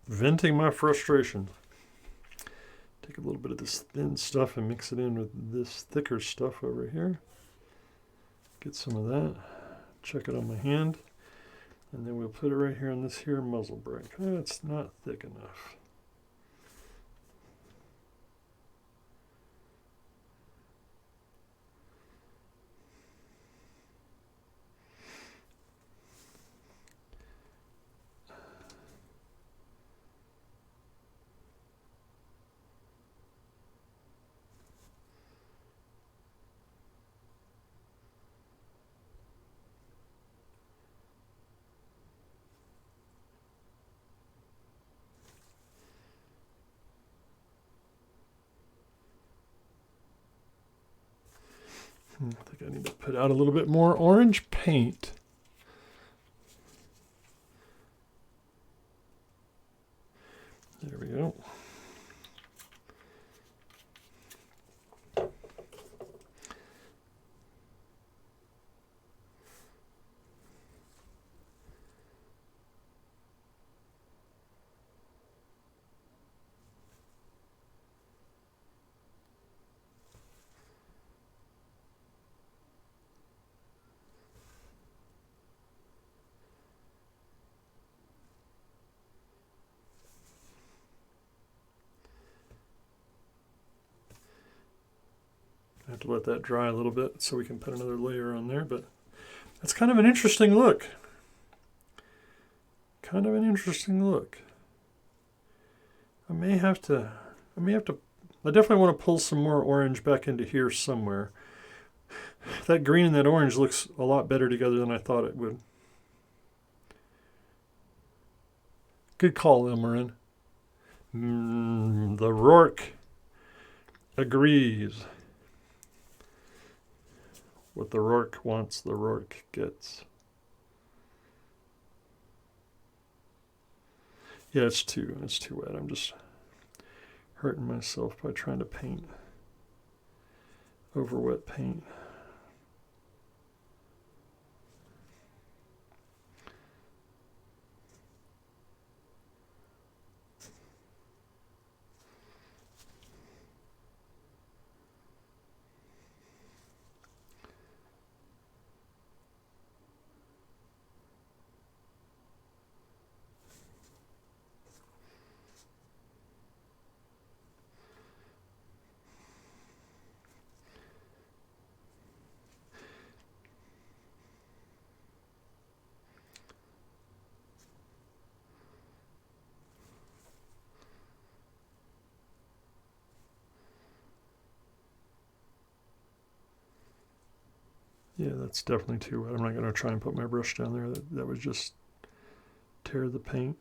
venting my frustration. Take a little bit of this thin stuff and mix it in with this thicker stuff over here. Get some of that. Check it on my hand. And then we'll put it right here on this here muzzle brake. That's not thick enough. I think I need to put out a little bit more orange paint. There we go. I have to let that dry a little bit so we can put another layer on there, but that's kind of an interesting look. Kind of an interesting look. I definitely want to pull some more orange back into here somewhere. That green and that orange looks a lot better together than I thought it would. Good call, Ilmaril. The Rourke agrees. What the Rourke wants, the Rourke gets. Yeah, it's too wet. I'm just hurting myself by trying to paint over wet paint. Yeah, that's definitely too wet. I'm not going to try and put my brush down there. That would just tear the paint.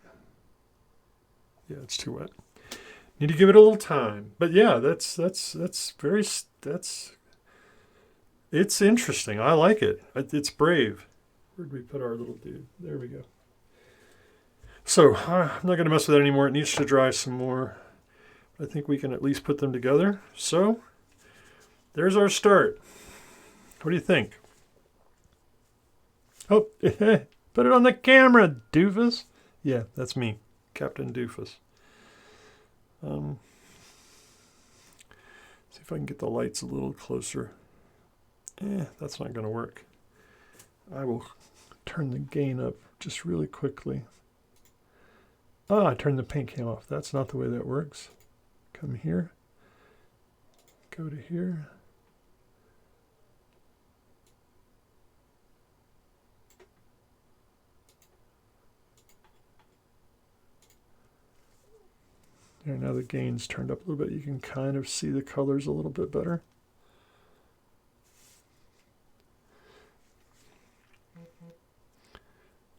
Yeah, it's too wet. Need to give it a little time. But yeah, it's interesting. I like it. It's brave. Where'd we put our little dude? There we go. So I'm not going to mess with it anymore. It needs to dry some more. I think we can at least put them together. So there's our start. What do you think? Oh, put it on the camera, doofus. Yeah, that's me, Captain Doofus. See if I can get the lights a little closer. That's not going to work. I will turn the gain up just really quickly. I turned the paint cam off. That's not the way that works. Come here. Go to here. There, now the gain's turned up a little bit. You can kind of see the colors a little bit better.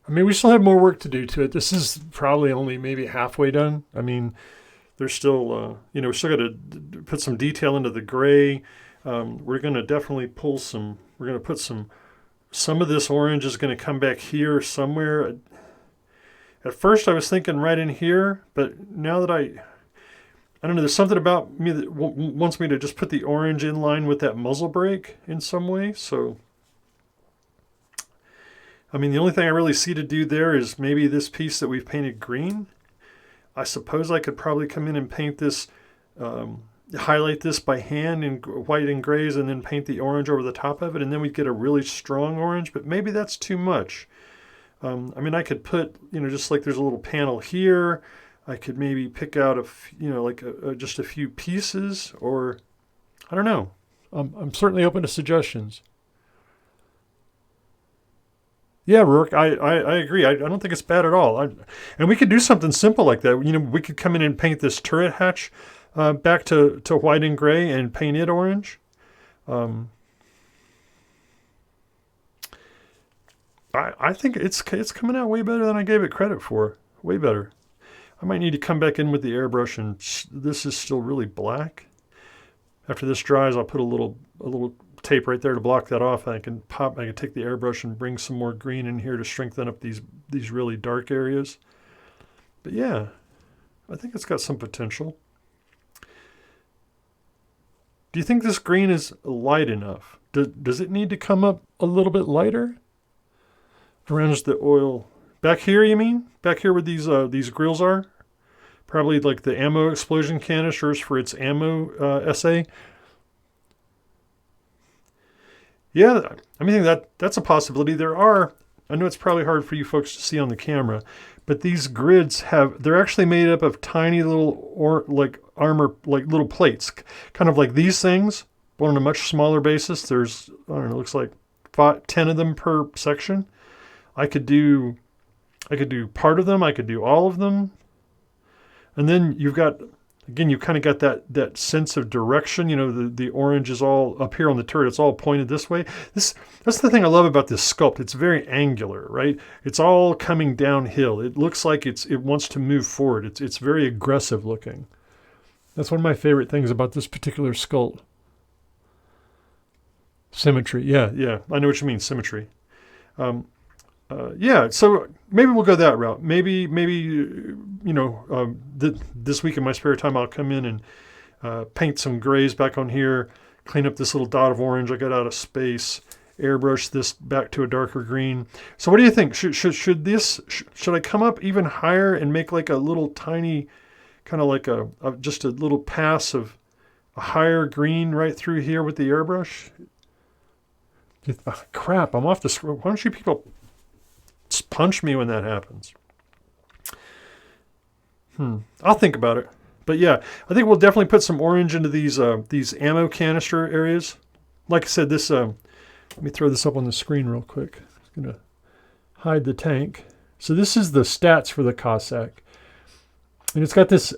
I mean, we still have more work to do to it. This is probably only maybe halfway done. I mean, there's still, we still got to put some detail into the gray. We're going to definitely pull some, we're going to put some of this orange is going to come back here somewhere. At first I was thinking right in here, but now that I don't know, there's something about me that wants me to just put the orange in line with that muzzle brake in some way. So, I mean, the only thing I really see to do there is maybe this piece that we've painted green. I suppose I could probably come in and paint this, highlight this by hand in white and grays and then paint the orange over the top of it. And then we'd get a really strong orange, but maybe that's too much. I mean, I could put, just like there's a little panel here. I could maybe pick out just a few pieces, or I don't know. I'm certainly open to suggestions. Yeah, Rourke, I agree. I don't think it's bad at all. And we could do something simple like that. We could come in and paint this turret hatch back to white and gray and paint it orange. I think it's coming out way better than I gave it credit for. Way better. I might need to come back in with the airbrush, and this is still really black. After this dries, I'll put a little tape right there to block that off. I can take the airbrush and bring some more green in here to strengthen up these really dark areas. But yeah, I think it's got some potential. Do you think this green is light enough? Does it need to come up a little bit lighter? Around the oil. Back here, you mean? Back here where these grills are? Probably like the ammo explosion canisters for its ammo essay. Yeah, I mean, that's a possibility. I know it's probably hard for you folks to see on the camera, but these grids they're actually made up of tiny little armor, like little plates, kind of like these things, but on a much smaller basis. There's, I don't know, it looks like 10 of them per section. I could do part of them. I could do all of them. And then you've got, again, you kind of got that sense of direction. The orange is all up here on the turret. It's all pointed this way. That's the thing I love about this sculpt. It's very angular, right? It's all coming downhill. It looks like it wants to move forward. It's very aggressive looking. That's one of my favorite things about this particular sculpt. Symmetry. Yeah. I know what you mean, symmetry. So maybe we'll go that route. Maybe this week in my spare time, I'll come in and paint some grays back on here, clean up this little dot of orange I got out of space, airbrush this back to a darker green. So what do you think? Should I come up even higher and make like a little tiny, kind of like just a little pass of a higher green right through here with the airbrush? Crap, I'm off the screen. Why don't you people punch me when that happens? I'll think about it. But yeah, I think we'll definitely put some orange into these ammo canister areas. Like I said, this let me throw this up on the screen real quick. I'm going to hide the tank. So this is the stats for the Cossack. And it's got this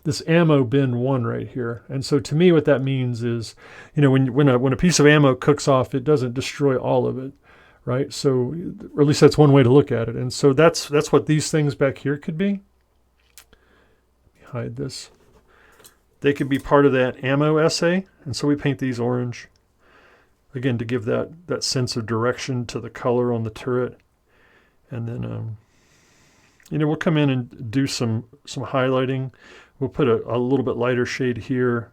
this ammo bin 1 right here. And so to me, what that means is, when a piece of ammo cooks off, it doesn't destroy all of it, right? So, or at least that's one way to look at it. And so that's what these things back here could be. Let me hide this. They could be part of that ammo essay. And so we paint these orange, again, to give that sense of direction to the color on the turret. And then, we'll come in and do some highlighting. We'll put a little bit lighter shade here,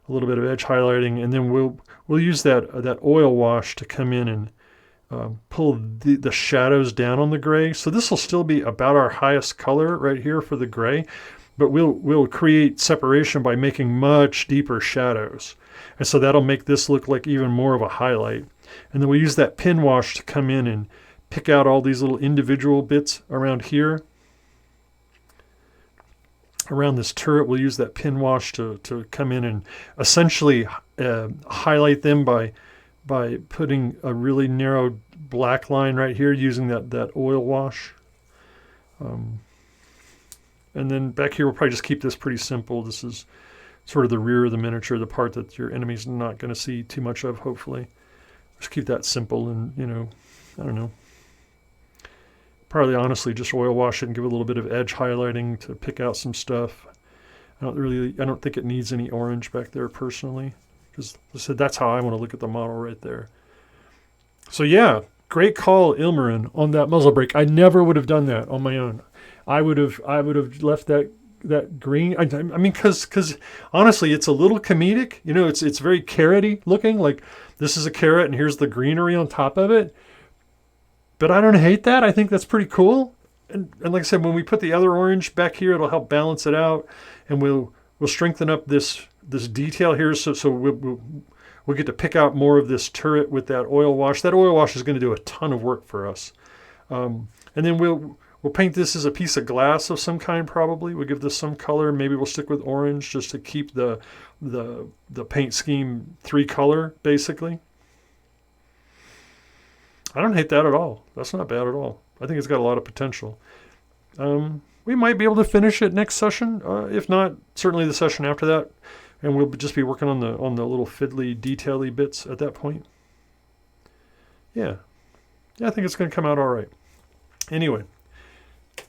a little bit of edge highlighting, and then we'll use that oil wash to come in and pull the shadows down on the gray. So this will still be about our highest color right here for the gray, but we'll create separation by making much deeper shadows. And so that'll make this look like even more of a highlight. And then we'll use that pin wash to come in and pick out all these little individual bits around here. Around this turret, we'll use that pin wash to come in and essentially highlight them by putting a really narrow black line right here using that oil wash. And then back here, we'll probably just keep this pretty simple. This is sort of the rear of the miniature, the part that your enemy's not going to see too much of, hopefully. Just keep that simple and, I don't know. Probably honestly just oil wash it and give it a little bit of edge highlighting to pick out some stuff. I don't think it needs any orange back there personally, because I said that's how I want to look at the model right there. So yeah, great call, Ilmarin, on that muzzle brake. I never would have done that on my own. I would have left that green. I mean, because honestly, it's a little comedic. It's very carroty looking. Like this is a carrot and here's the greenery on top of it. But I don't hate that. I think that's pretty cool. And like I said, when we put the other orange back here, it'll help balance it out, and we'll strengthen up this detail here. So we'll get to pick out more of this turret with that oil wash. That oil wash is going to do a ton of work for us. And then we'll paint this as a piece of glass of some kind. Probably we'll give this some color. Maybe we'll stick with orange just to keep the paint scheme 3-color basically. I don't hate that at all. That's not bad at all. I think it's got a lot of potential. We might be able to finish it next session. If not, certainly the session after that. And we'll just be working on the little fiddly, detail-y bits at that point. Yeah, I think it's going to come out all right. Anyway,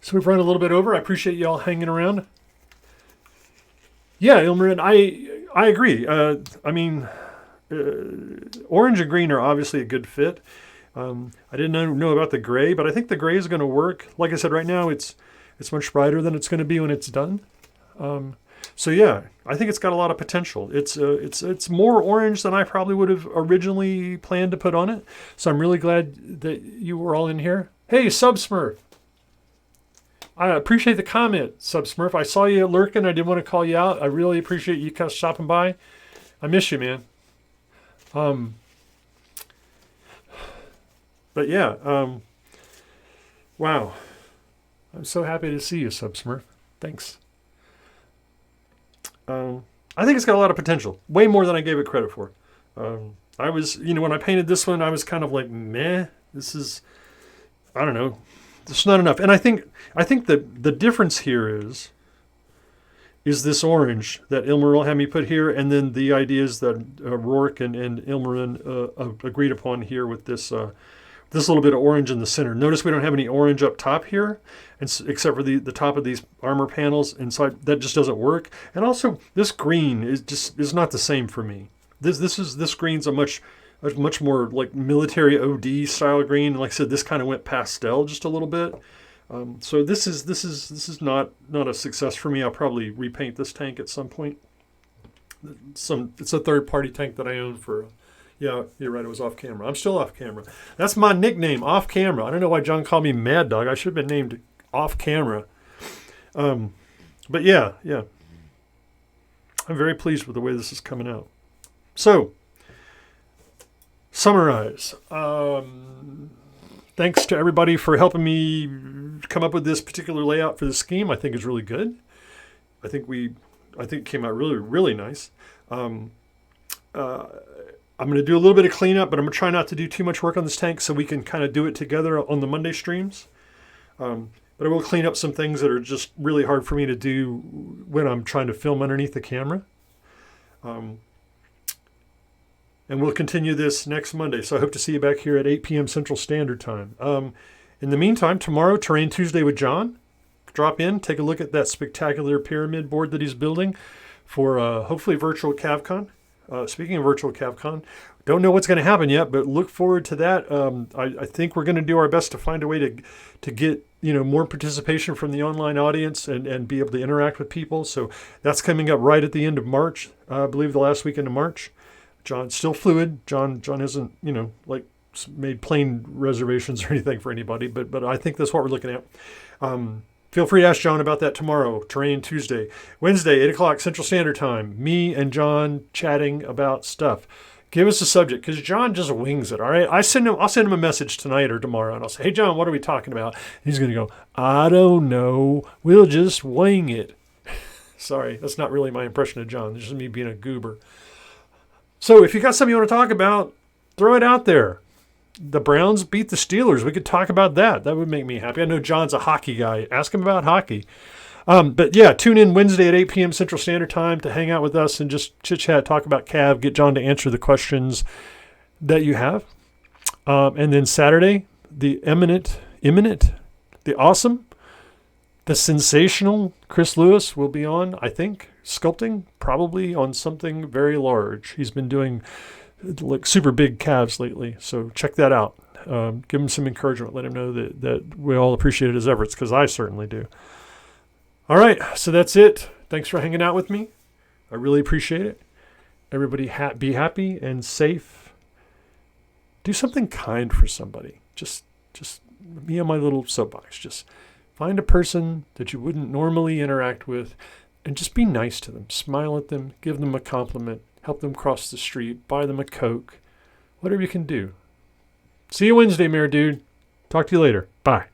so we've run a little bit over. I appreciate you all hanging around. Yeah, Ilmarin, I agree. Orange and green are obviously a good fit. I didn't know about the gray, but I think the gray is going to work. Like I said, right now it's much brighter than it's going to be when it's done. So yeah, I think it's got a lot of potential. It's more orange than I probably would have originally planned to put on it. So I'm really glad that you were all in here. Hey, Subsmurf. I appreciate the comment, Subsmurf. I saw you lurking. I didn't want to call you out. I really appreciate you stopping by. I miss you, man. But yeah, wow. I'm so happy to see you, Subsmurf. Thanks. I think it's got a lot of potential. Way more than I gave it credit for. I was, when I painted this one, I was kind of like, meh, this is, I don't know, this is not enough. And I think that the difference here is this orange that Ilmarin had me put here, and then the ideas that Rourke and Ilmarin agreed upon here with this little bit of orange in the center. Notice we don't have any orange up top here, except for the top of these armor panels inside. That just doesn't work. And also, this green is not the same for me. This green's a much more like military OD style green. Like I said, this kind of went pastel just a little bit. So this is not a success for me. I'll probably repaint this tank at some point. It's a third-party tank that I own for. Yeah, you're right. It was off camera. I'm still off camera. That's my nickname, off camera. I don't know why John called me Mad Dog. I should have been named off camera. But yeah. I'm very pleased with the way this is coming out. So, summarize. Thanks to everybody for helping me come up with this particular layout for the scheme. I think it's really good. I think it came out really, really nice. I'm going to do a little bit of cleanup, but I'm going to try not to do too much work on this tank so we can kind of do it together on the Monday streams. But I will clean up some things that are just really hard for me to do when I'm trying to film underneath the camera. And we'll continue this next Monday. So I hope to see you back here at 8 p.m. Central Standard Time. In the meantime, tomorrow, Terrain Tuesday with John. Drop in, take a look at that spectacular pyramid board that he's building for hopefully virtual CavCon. Speaking of virtual CavCon, don't know what's going to happen yet, but look forward to that. I think we're going to do our best to find a way to get more participation from the online audience and be able to interact with people. So that's coming up right at the end of March, I believe the last weekend of March. John's still fluid. John hasn't made plane reservations or anything for anybody, but I think that's what we're looking at. Feel free to ask John about that tomorrow, Terrain Tuesday. Wednesday, 8 o'clock Central Standard Time. Me and John chatting about stuff. Give us a subject, because John just wings it, all right? I'll send him a message tonight or tomorrow, and I'll say, hey, John, what are we talking about? And he's going to go, I don't know. We'll just wing it. Sorry, that's not really my impression of John. It's just me being a goober. So if you got something you want to talk about, throw it out there. The Browns beat the Steelers. We could talk about that. That would make me happy. I know John's a hockey guy. Ask him about hockey. But yeah, tune in Wednesday at 8 p.m. Central Standard Time to hang out with us and just chit-chat, talk about Cav, get John to answer the questions that you have. And then Saturday, the imminent, the awesome, the sensational Chris Lewis will be on, I think, sculpting, probably on something very large. He's been doing super big calves lately, so check that out. Give him some encouragement. Let him know that we all appreciate his efforts, because I certainly do. All right, so that's it. Thanks for hanging out with me. I really appreciate it. Everybody be happy and safe. Do something kind for somebody. Just me on my little soapbox. Just find a person that you wouldn't normally interact with and just be nice to them. Smile at them, give them a compliment. Help them cross the street, buy them a Coke, whatever you can do. See you Wednesday, Mayor Dude. Talk to you later. Bye.